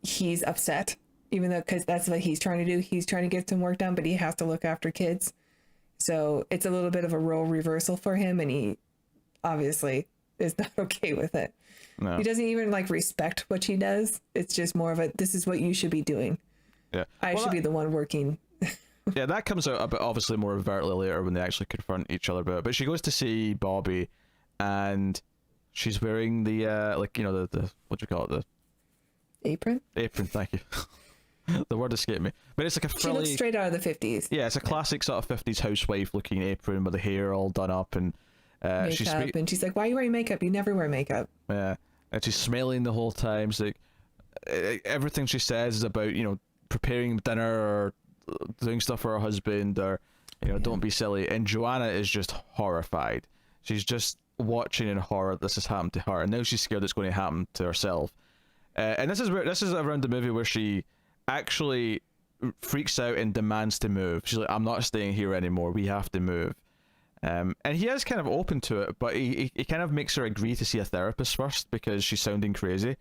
he's upset. Even though, because that's what he's trying to do. He's trying to get some work done, but he has to look after kids. So it's a little bit of a role reversal for him, and he obviously is not okay with it. No. He doesn't even like respect what she does. It's just more of a, this is what you should be doing. Yeah. I should be the one working. Yeah, that comes out a bit obviously more overtly later when they actually confront each other about it. But she goes to see Bobby, and she's wearing the, the what do you call it? The apron? Apron, thank you. The word escaped me, but it's like a frilly... She looks straight out of the 50s. Yeah, it's a classic sort of 50s housewife looking apron with the hair all done up, and makeup, and she's like, why are you wearing makeup? You never wear makeup. Yeah, and she's smelling the whole time. She's like, everything she says is about preparing dinner or doing stuff for her husband, or don't be silly. And Joanna is just horrified. She's just watching in horror this has happened to her, and now she's scared it's going to happen to herself. And this is around the movie where she actually freaks out and demands to move. She's like, I'm not staying here anymore, we have to move. And he is kind of open to it, but he kind of makes her agree to see a therapist first because she's sounding crazy.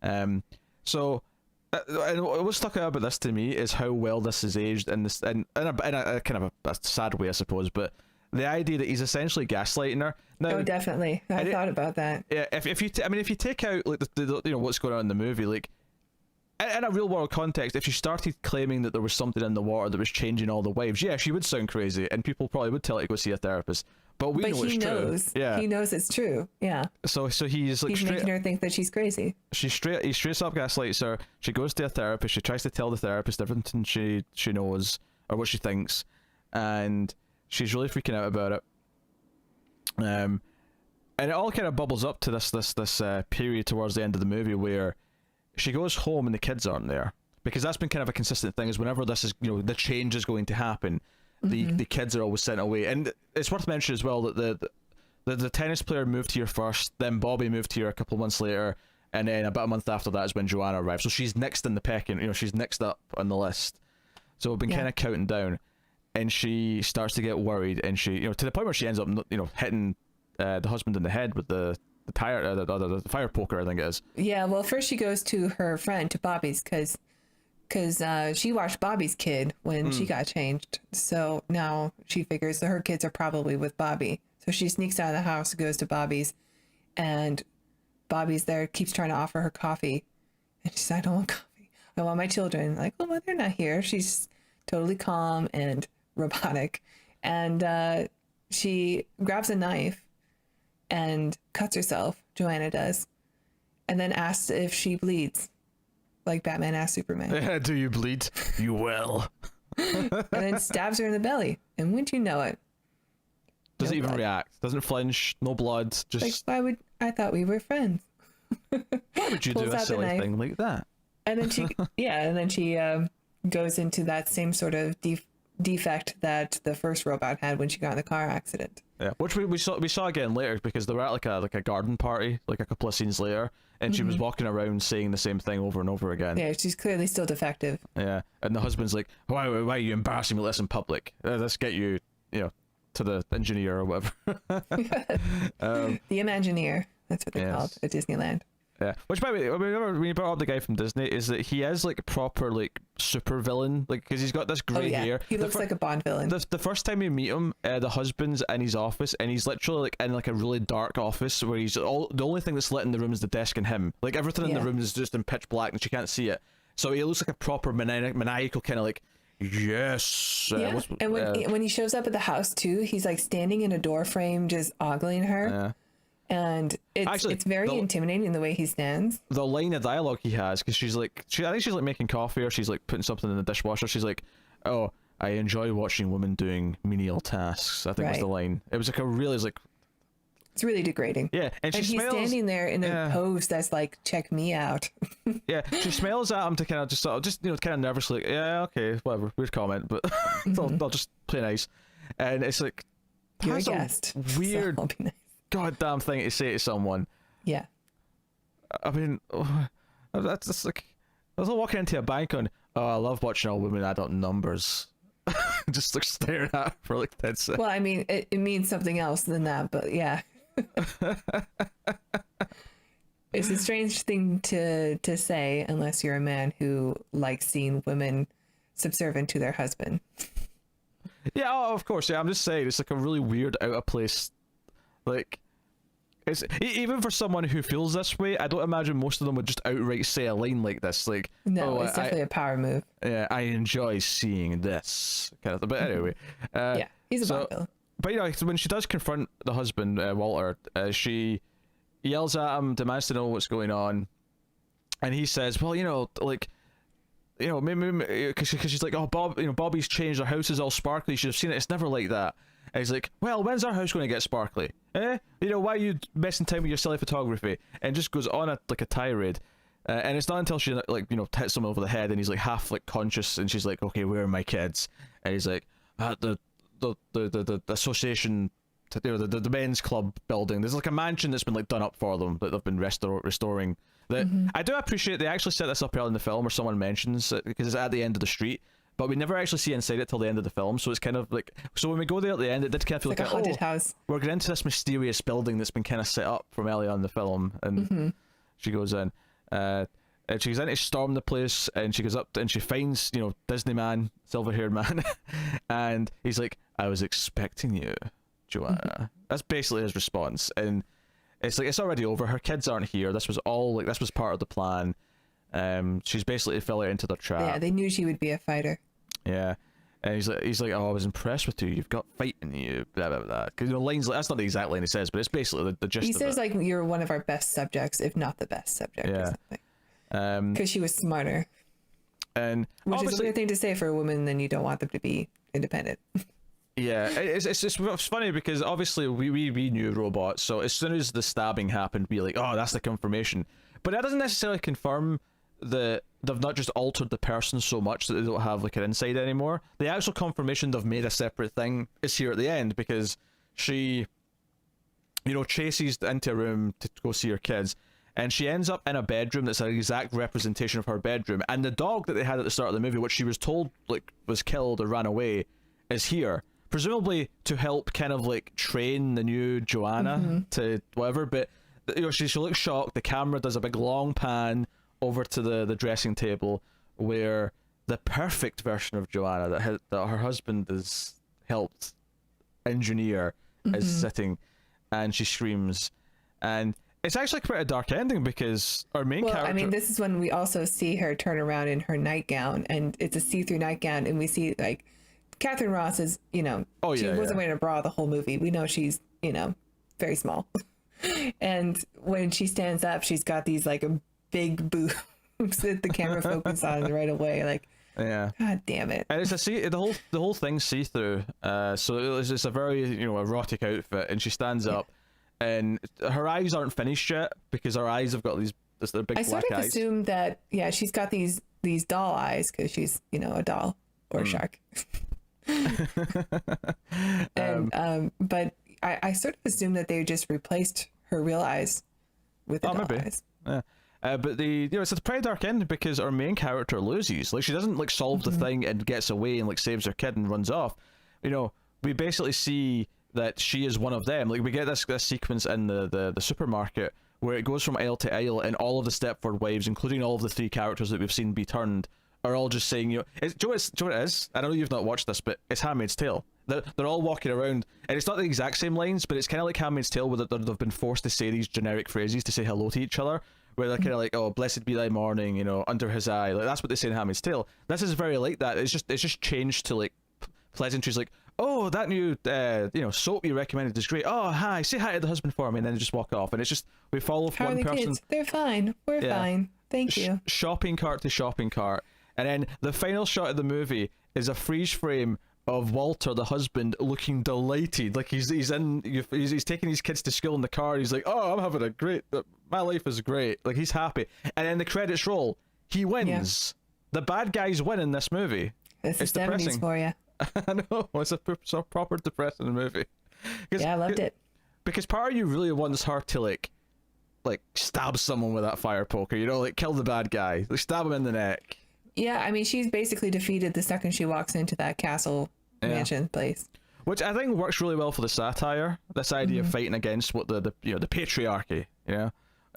And what stuck out about this to me is how well this is aged, and in a kind of a sad way, I suppose, but the idea that he's essentially gaslighting her. Now, definitely. I thought about that. Yeah, if you take out like the what's going on in the movie, like in a real world context, if she started claiming that there was something in the water that was changing all the waves, yeah, she would sound crazy, and people probably would tell her to go see a therapist. But we know it's true. Yeah, he knows it's true. Yeah. So he's like making her think that she's crazy. He straight up gaslights her. She goes to a therapist. She tries to tell the therapist everything she knows or what she thinks, and she's really freaking out about it. And it all kind of bubbles up to this period towards the end of the movie where she goes home and the kids aren't there, because that's been kind of a consistent thing, is whenever this is the change is going to happen, the kids are always sent away. And it's worth mentioning as well that the tennis player moved here first, then Bobby moved here a couple of months later, and then about a month after that is when Joanna arrived. So she's next in the pecking, she's next up on the list. So we've been kind of counting down, and she starts to get worried, and she to the point where she ends up hitting the husband in the head with the tire, the fire poker, I think it is. Yeah, well, first she goes to her friend, to Bobby's, because she watched Bobby's kid when she got changed. So now she figures that her kids are probably with Bobby. So she sneaks out of the house, goes to Bobby's, and Bobby's there, keeps trying to offer her coffee. And she's like, I don't want coffee. I want my children. Like, oh, well, they're not here. She's totally calm and robotic. And she grabs a knife and cuts herself, Joanna does, and then asks if she bleeds, like Batman asked Superman. Do you bleed? You will. And then stabs her in the belly, and wouldn't you know it, doesn't even react, doesn't flinch, no blood, just like, I thought we were friends. Why would you do a silly thing like that? And then she goes into that same sort of defect that the first robot had when she got in the car accident. Yeah, which we saw again later, because they were at like a garden party like a couple of scenes later, and she was walking around saying the same thing over and over again. Yeah, she's clearly still defective. Yeah, and the husband's like, why are you embarrassing me like this in public? Let's get you, to the engineer or whatever. The Imagineer, that's what they're called at Disneyland. Yeah, which by the way, when you brought up the guy from Disney, is that he is like proper like super villain, like because he's got this grey hair. He looks like a Bond villain. The first time you meet him, the husband's in his office, and he's literally like in like a really dark office where he's the only thing that's lit in the room is the desk and him. Like everything in the room is just in pitch black and she can't see it. So he looks like a proper maniacal kind of like, yes. And when he shows up at the house too, he's like standing in a door frame, just ogling her. Yeah. And it's very intimidating the way he stands. The line of dialogue he has, because I think she's like making coffee or she's like putting something in the dishwasher. She's like, "Oh, I enjoy watching women doing menial tasks." I think was the line. It was like it's really degrading. Yeah, and he's standing there in a pose that's like, "Check me out." Yeah, she smiles at him to kind of just kind of nervously, like, "Yeah, okay, whatever, weird comment, but I'll just play nice." And it's like, you're a guest. Weird. So I'll be nice. Goddamn thing to say to someone. Yeah. I mean, that's just like, I was walking into a bank on, I love watching all women add up numbers. Just like staring at her for like 10 seconds. Well, I mean, it means something else than that, but yeah. It's a strange thing to say unless you're a man who likes seeing women subservient to their husband. Yeah, of course. Yeah, I'm just saying, it's like a really weird, out of place. Like, it's even for someone who feels this way, I don't imagine most of them would just outright say a line like this. Like, no, it's definitely a power move. Yeah, I enjoy seeing this kind of thing. But anyway, yeah, he's a Bond villain. But when she does confront the husband, Walter, she yells at him, demands to know what's going on, and he says, "Well, maybe because she's like, oh, Bobby's changed. Our house is all sparkly. You should have seen it. It's never like that." And he's like, "Well, when's our house going to get sparkly? Why are you wasting time with your silly photography?" And just goes on a tirade. And it's not until she hits him over the head and he's like half like conscious and she's like, "Okay, where are my kids?" And he's like, "At the association, the men's club building. There's like a mansion that's been like done up for them that they've been restoring." I do appreciate they actually set this up early in the film, or someone mentions it, because it's at the end of the street. But we never actually see inside it till the end of the film, so it's kind of like, so when we go there at the end, it did kind of feel like a haunted house. We're getting into this mysterious building that's been kind of set up from early on in the film, and she goes in, and she goes in to storm the place, and she goes up and she finds Disney man, silver-haired man, and he's like, "I was expecting you, Joanna." That's basically his response, and it's like, it's already over. Her kids aren't here. This was part of the plan. She's basically fell into their trap. Yeah, they knew she would be a fighter. Yeah, and he's like, "Oh, I was impressed with you. You've got fight in you." Blah blah blah. Because lines like, that's not the exact line he says, but it's basically the gist. He says like, "You're one of our best subjects, if not the best subject." Yeah. Or something. Because she was smarter. And which is a weird thing to say for a woman, then you don't want them to be independent. Yeah, it's funny because obviously we knew robots, so as soon as the stabbing happened, we were like, "Oh, that's the confirmation." But that doesn't necessarily confirm that they've not just altered the person so much that they don't have like an inside anymore. The actual confirmation they've made a separate thing is here at the end, because she, chases into a room to go see her kids, and she ends up in a bedroom that's an exact representation of her bedroom, and the dog that they had at the start of the movie, which she was told like was killed or ran away, is here. Presumably to help kind of like train the new Joanna to whatever, but she looks shocked. The camera does a big long pan over to the dressing table where the perfect version of Joanna that her husband has helped engineer is sitting, and she screams, and it's actually quite a dark ending because our main character... I mean, this is when we also see her turn around in her nightgown, and it's a see-through nightgown, and we see like Katharine Ross is, she wasn't wearing a bra the whole movie. We know she's, very small. And when she stands up, she's got these like big boobs that the camera focuses on right away. Like, yeah, God damn it! And it's the whole thing's see through. So it's a very erotic outfit, and she stands up, and her eyes aren't finished yet because her eyes have got these Just their big I black sort of eyes. assumed that, yeah, she's got these doll eyes because she's, a doll or a shark. And but I sort of assumed that they just replaced her real eyes with the doll maybe. eyes. Yeah. But it's a pretty dark ending because our main character loses. Like, she doesn't like solve the thing and gets away and like saves her kid and runs off. We basically see that she is one of them. Like, we get this sequence in the supermarket where it goes from aisle to aisle, and all of the Stepford Wives, including all of the three characters that we've seen be turned, are all just saying, do you know what it is? I know you've not watched this, but it's Handmaid's Tale. They're all walking around, and it's not the exact same lines, but it's kind of like Handmaid's Tale, where they've been forced to say these generic phrases to say hello to each other, where they're kind of like, oh, blessed be thy morning, under his eye. Like, that's what they say in Handmaid's Tale. This is very like that. It's just changed to like pleasantries like, oh, that new soap you recommended is great. Oh, hi, say hi to the husband for me, and then just walk off. And it's just, we follow How one are the person. kids? They're fine. We're fine. Thank you. Shopping cart to shopping cart. And then the final shot of the movie is a freeze frame of Walter, the husband, looking delighted. Like he's taking his kids to school in the car. He's like, oh, I'm having my life is great. Like, he's happy. And then the credits roll. He wins. Yeah. The bad guys win in this movie. It's the 70s depressing for you. I know, it's a proper depressing movie. Yeah, I loved it. Because part of you really wants her to like stab someone with that fire poker, like kill the bad guy, like stab him in the neck. Yeah, I mean, she's basically defeated the second she walks into that castle mansion place. Which I think works really well for the satire. This idea of fighting against what the patriarchy,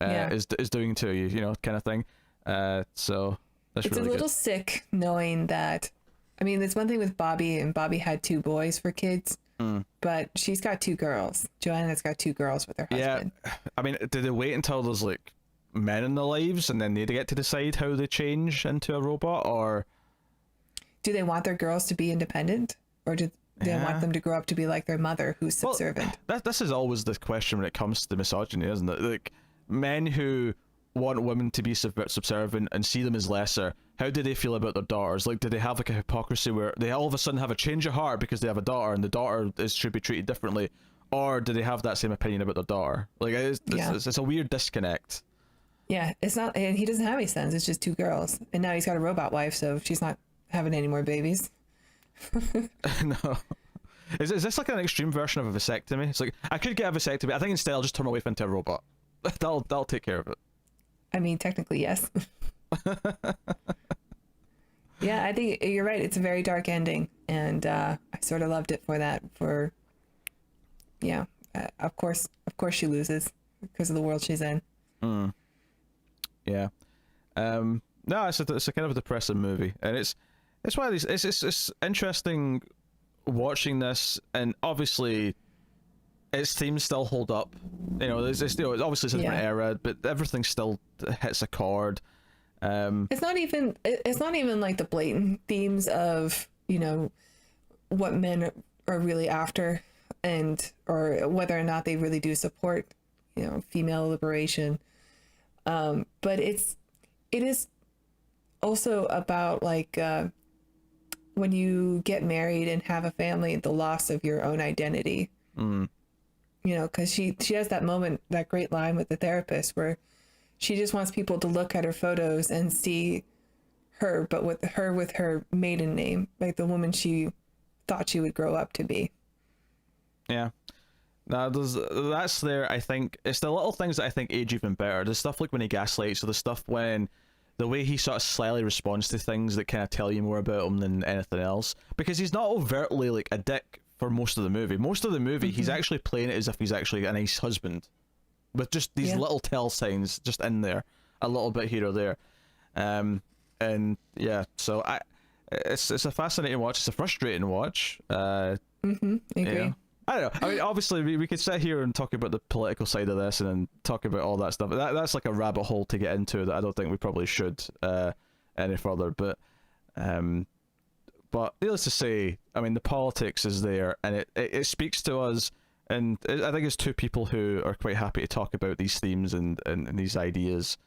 is doing to you, kind of thing. So that's it's really a little good. sick knowing that. I mean, there's one thing with Bobby, and Bobby had 2 boys for kids, but she's got 2 girls. Joanna's got 2 girls with her husband. Yeah, I mean, did they wait until there's like men in their lives and then they get to decide how they change into a robot, or do they want their girls to be independent, or do they want them to grow up to be like their mother, who's subservient? This is always the question when it comes to misogyny, isn't it? Like, men who want women to be subservient and see them as lesser, how do they feel about their daughters? Like, do they have like a hypocrisy where they all of a sudden have a change of heart because they have a daughter and the daughter should be treated differently, or do they have that same opinion about their daughter? Like, it's a weird disconnect. Yeah, it's not, and he doesn't have any sons. It's just 2 girls, and now he's got a robot wife, so she's not having any more babies. No. Is this like an extreme version of a vasectomy? It's like, I could get a vasectomy. I think instead I'll just turn my wife into a robot. That'll take care of it. I mean, technically, yes. Yeah, I think you're right. It's a very dark ending, and I sort of loved it for that. Of course she loses because of the world she's in. Yeah. No, it's a kind of a depressing movie, and it's one of these. It's interesting watching this, and obviously its themes still hold up. It's obviously it's a different era, but everything still hits a chord. It's not even like the blatant themes of what men are really after, or whether or not they really do support female liberation. But it is also about like when you get married and have a family, the loss of your own identity. Because she has that moment, that great line with the therapist where she just wants people to look at her photos and see her, but with her maiden name, like the woman she thought she would grow up to be. Yeah. Now, that's there. I think it's the little things that I think age even better. The stuff like when he gaslights, or the stuff when the way he sort of slyly responds to things that kind of tell you more about him than anything else. Because he's not overtly like a dick for most of the movie. Most of the movie, he's actually playing it as if he's actually a nice husband, with just these little tell signs just in there, a little bit here or there. And yeah, so it's a fascinating watch. It's a frustrating watch. I agree. Yeah. I don't know. I mean, obviously, we could sit here and talk about the political side of this and then talk about all that stuff. That's like a rabbit hole to get into that I don't think we probably should any further. But needless to say, I mean, the politics is there, and it speaks to us. And I think it's 2 people who are quite happy to talk about these themes and these ideas.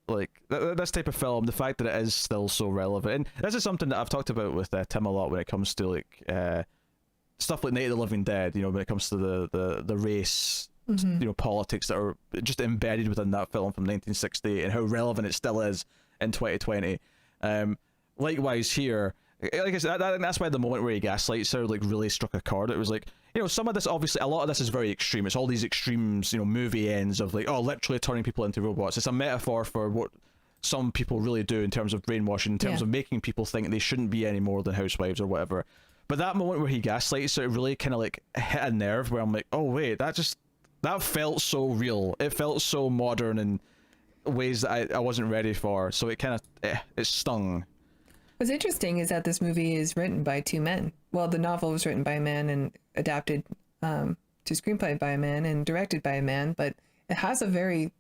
Like, this type of film, the fact that it is still so relevant. And this is something that I've talked about with Tim a lot when it comes to, like, stuff like Night of the Living Dead, when it comes to the race politics that are just embedded within that film from 1968 and how relevant it still is in 2020. Likewise here, like I said, that's why the moment where he gaslights her like really struck a chord. It was like, some of this, obviously a lot of this is very extreme. It's all these extremes, movie ends of like, literally turning people into robots. It's a metaphor for what some people really do in terms of brainwashing, in terms of making people think they shouldn't be any more than housewives or whatever. But that moment where he gaslights her, it really kind of like hit a nerve where I'm like, oh wait, that felt so real. It felt so modern in ways that I wasn't ready for. So it kind of, it stung. What's interesting is that this movie is written by two men. Well, the novel was written by a man and adapted to screenplay by a man and directed by a man, but it has a very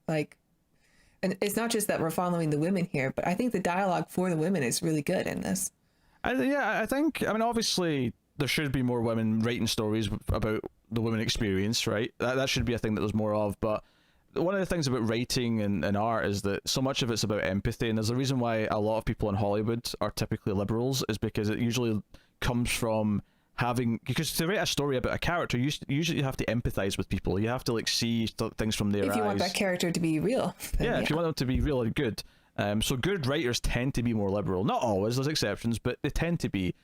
and it's not just that we're following the women here, but I think the dialogue for the women is really good in this. I think, obviously there should be more women writing stories about the women experience, right? That should be a thing that there's more of, but one of the things about writing and art is that so much of it's about empathy, and there's a reason why a lot of people in Hollywood are typically liberals, is because it usually comes from because to write a story about a character, you usually have to empathize with people. You have to see things from their eyes. If you want that character to be real. If you want them to be real and good. So good writers tend to be more liberal. Not always, there's exceptions, but they tend to be.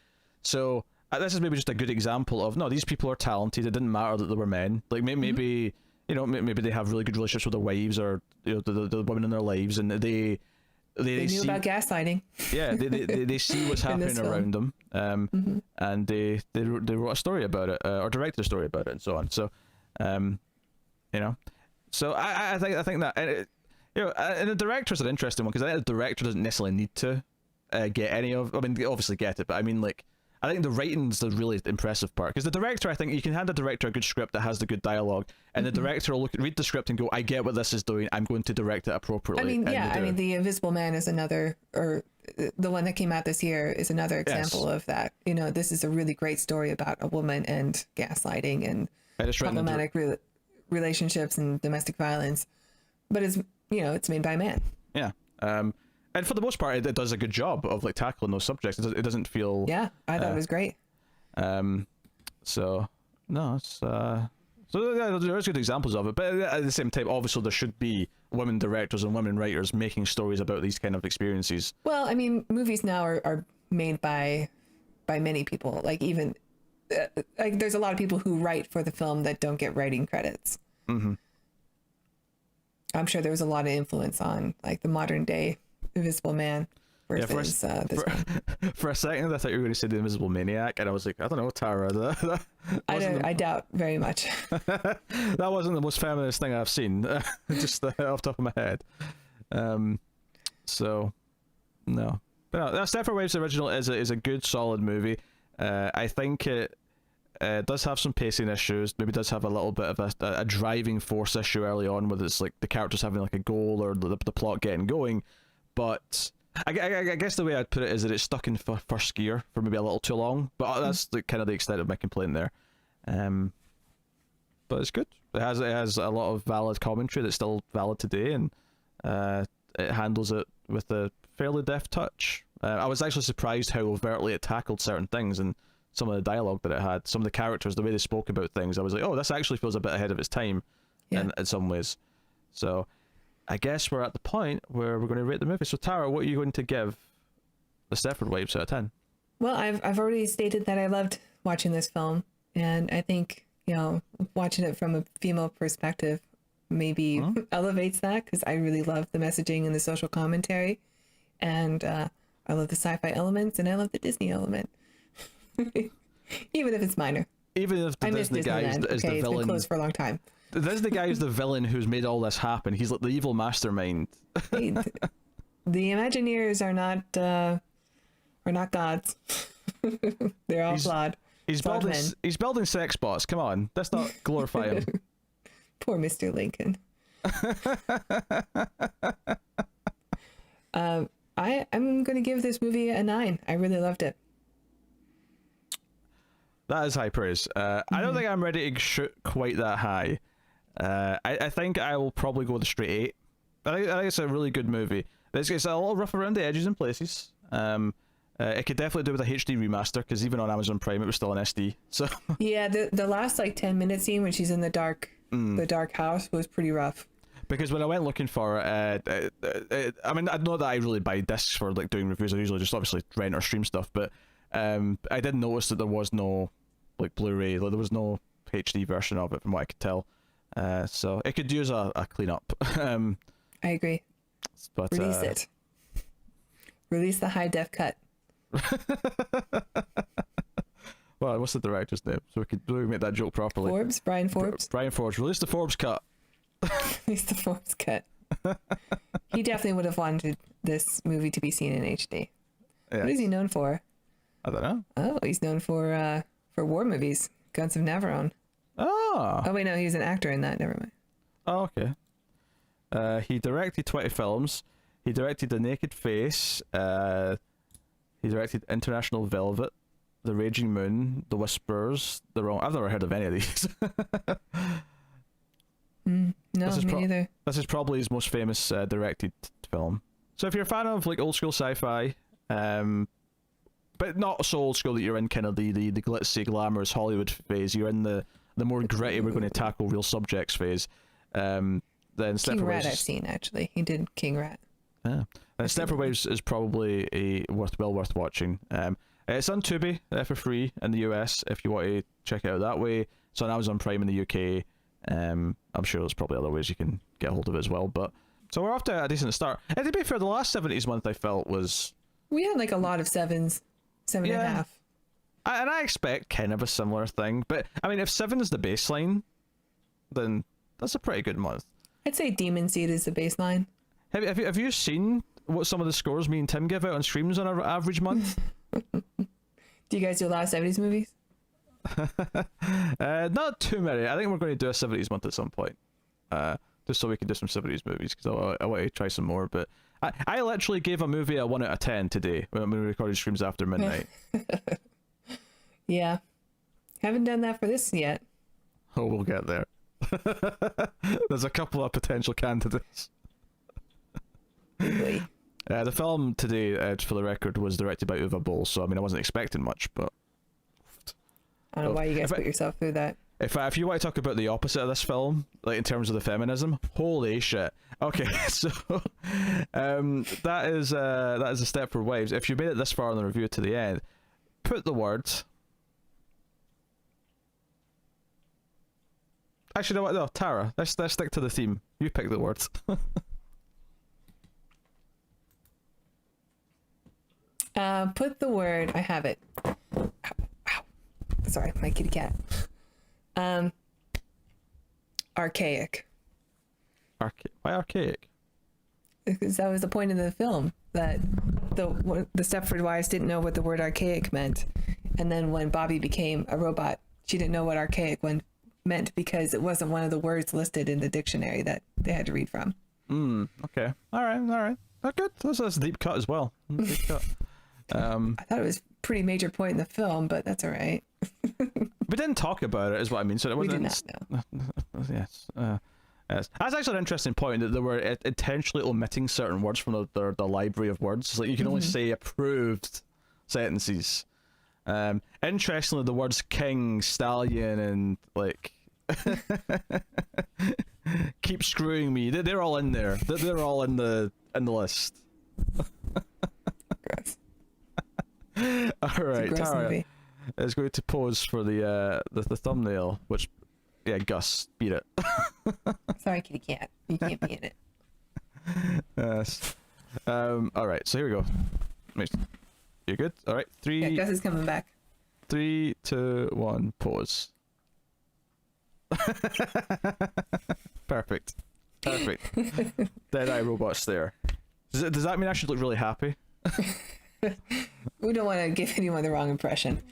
So this is maybe just a good example of, no, these people are talented. It didn't matter that they were men. Like maybe maybe they have really good relationships with their wives or the women in their lives, and they knew see, about gaslighting. Yeah, they see what's happening around them, and they wrote a story about it, or directed a story about it, and so on. So, so I think that, and the director's an interesting one, because I think the director doesn't necessarily need to get any of. I mean, they obviously get it, but I mean, like, I think the writing's the really impressive part, because the director, I think you can hand the director a good script that has the good dialogue, and the director will read the script and go, I get what this is doing, I'm going to direct it appropriately. I mean, The Invisible Man is another, or the one that came out this year is another example of that. This is a really great story about a woman and gaslighting and problematic relationships and domestic violence, but it's made by a man. Yeah. And for the most part, it does a good job of tackling those subjects. It doesn't feel. Yeah, I thought it was great. So no, it's there's good examples of it, but at the same time, obviously there should be women directors and women writers making stories about these kind of experiences. Well, I mean, movies now are made by many people. Even there's a lot of people who write for the film that don't get writing credits. Mm-hmm. I'm sure there was a lot of influence on the modern day Invisible Man versus this one. For a second, I thought you were going to say The Invisible Maniac, and I was like, I don't know, Tara. I doubt very much. That wasn't the most feminist thing I've seen, just off the top of my head. So, no. But no, Stepford Wives original is a good, solid movie. I think it does have some pacing issues. Maybe does have a little bit of a driving force issue early on, with it's the characters having a goal or the plot getting going. But I guess the way I'd put it is that it's stuck in first gear for maybe a little too long. But that's kind of the extent of my complaint there. But it's good. It has a lot of valid commentary that's still valid today, and it handles it with a fairly deft touch. I was actually surprised how overtly it tackled certain things, and some of the dialogue that it had, some of the characters, the way they spoke about things. I was like, oh, this actually feels a bit ahead of its time, in some ways. So I guess we're at the point where we're going to rate the movie. So Tara, what are you going to give the Stepford Wives out of 10? Well, I've already stated that I loved watching this film, and I think watching it from a female perspective maybe elevates that, because I really love the messaging and the social commentary, and I love the sci-fi elements, and I love the Disney element, even if it's minor. Even if the Disney guy is the villain. It's been closed for a long time. The Disney guy is the villain who's made all this happen. He's like the evil mastermind. Hey, the Imagineers are not gods. They're all flawed. He's building sex bots. Come on, let's not glorify him. Poor Mr. Lincoln. I'm going to give this movie a 9. I really loved it. That is high praise. I don't think I'm ready to shoot quite that high. I think I will probably go with a straight 8. I think it's a really good movie. It's a little rough around the edges in places. It could definitely do with a HD remaster, because even on Amazon Prime it was still an SD. So yeah, the last 10-minute scene when she's in the dark The Dark House was pretty rough. Because when I went looking for it, I mean, I know that I really buy discs for like doing reviews. I usually just obviously rent or stream stuff, but I did notice that there was no like Blu-ray, like there was no HD version of it from what I could tell. So it could use a clean up. I agree. But Release it. Release the high def cut. Well, what's the director's name? So we could make that joke properly. Forbes, Bryan Forbes. Bryan Forbes. Release the Forbes cut. Release the Forbes cut. He definitely would have wanted this movie to be seen in HD. Yeah. What is he known for? I don't know. Oh, he's known for war movies. Guns of Navarone. Oh wait, no, he was an actor in that. Never mind. Oh, okay. He directed 20 films. He directed The Naked Face. He directed International Velvet, The Raging Moon, The Whispers, The Wrong... I've never heard of any of these. No, me neither. This is probably his most famous directed film. So if you're a fan of like old school sci-fi, but not so old school that you're in kind of the glitzy, glamorous Hollywood phase, you're in the more gritty, we're going to tackle real subjects phase, then Stepford King Wives... Rat I've seen, actually. He did King Rat. Yeah. And Stepford Wives is probably worth watching. It's on Tubi for free in the US if you want to check it out that way. It's on Amazon Prime in the UK. I'm sure there's probably other ways you can get hold of it as well. But so we're off to a decent start. And to be fair, the last 70s month I felt was... We had like a lot of sevens, seven and a half. And I expect kind of a similar thing. But I mean, if 7 is the baseline, then that's a pretty good month. I'd say Demon Seed is the baseline. Have you seen what some of the scores me and Tim give out on streams on an average month? Do you guys do a lot of 70s movies? Not too many. I think we're going to do a 70s month at some point. Just so we can do some 70s movies, because I want to try some more. But I literally gave a movie a 1 out of 10 today when we recorded streams after midnight. Yeah. Haven't done that for this yet. Oh, we'll get there. There's a couple of potential candidates. Really? The film today, for the record, was directed by Uwe Boll, so I mean I wasn't expecting much, but I don't know why you guys put yourself through that. If you want to talk about the opposite of this film, like in terms of the feminism, holy shit. Okay, so that is the Stepford Wives. If you made it this far in the review to the end, put the word... Actually, you know what? No, Tara, let's stick to the theme. You pick the words. Put the word... I have it. Ow, ow. Sorry, my kitty cat. Archaic. Why archaic? Because that was the point of the film, that the Stepford Wives didn't know what the word archaic meant, and then when Bobby became a robot, she didn't know what archaic meant because it wasn't one of the words listed in the dictionary that they had to read from. Okay. All right. That's good. That's a deep cut as well. Deep cut. I thought it was a pretty major point in the film, but that's all right. We didn't talk about it, is what I mean. So it wasn't. We did not know. Yes. Yes. That's actually an interesting point, that they were intentionally omitting certain words from the library of words. It's like you can only say approved sentences. Interestingly, the words king, stallion, and like keep screwing me, they're all in there. They're all in the list. Gross. All right, It's a gross Tara movie. is going to pose for the thumbnail, which, yeah, Gus, beat it. Sorry, kitty cat. You can't be in it. Yes. All right, so here we go. You good? All right, Yeah, Gus is coming back. 3, 2, 1, pause. Perfect. Dead eye robots there. Does that mean I should look really happy? We don't want to give anyone the wrong impression.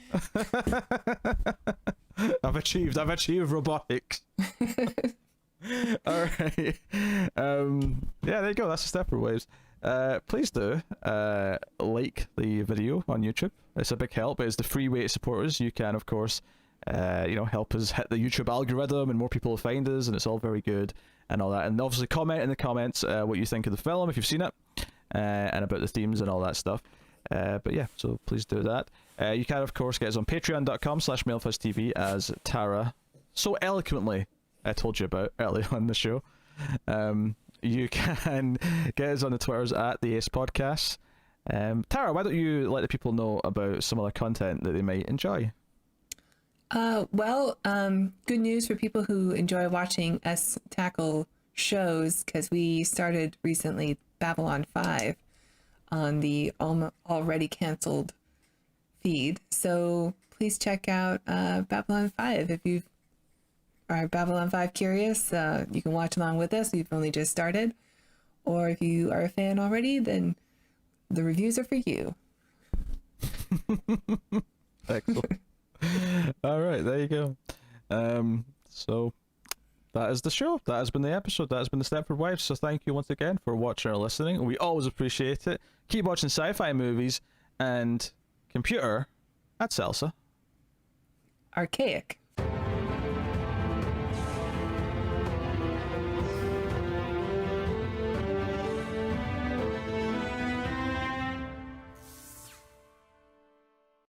I've achieved robotics. All right. Yeah, there you go. That's the Stepford Wives. Please do like the video on YouTube. It's a big help. It's the free way to support us. You can, of course, help us hit the YouTube algorithm and more people will find us, and it's all very good and all that. And obviously comment in the comments what you think of the film if you've seen it, and about the themes and all that stuff. But yeah, so please do that. You can, of course, get us on patreon.com/MailFuzzTV, as Tara so eloquently I told you about early on the show. You can get us on the Twitters at the Ace Podcast. Tara, why don't you let the people know about some other content that they might enjoy? Well, good news for people who enjoy watching us tackle shows, because we started recently Babylon 5 on the already canceled feed. So please check out Babylon 5 if you are Babylon 5 curious. You can watch along with us. We've only just started. Or if you are a fan already, then the reviews are for you. Excellent. All right, there you go. So that is the show. That has been the episode. That has been the Stepford Wives. So thank you once again for watching or listening. We always appreciate it. Keep watching sci-fi movies, and computer at Salsa. Archaic.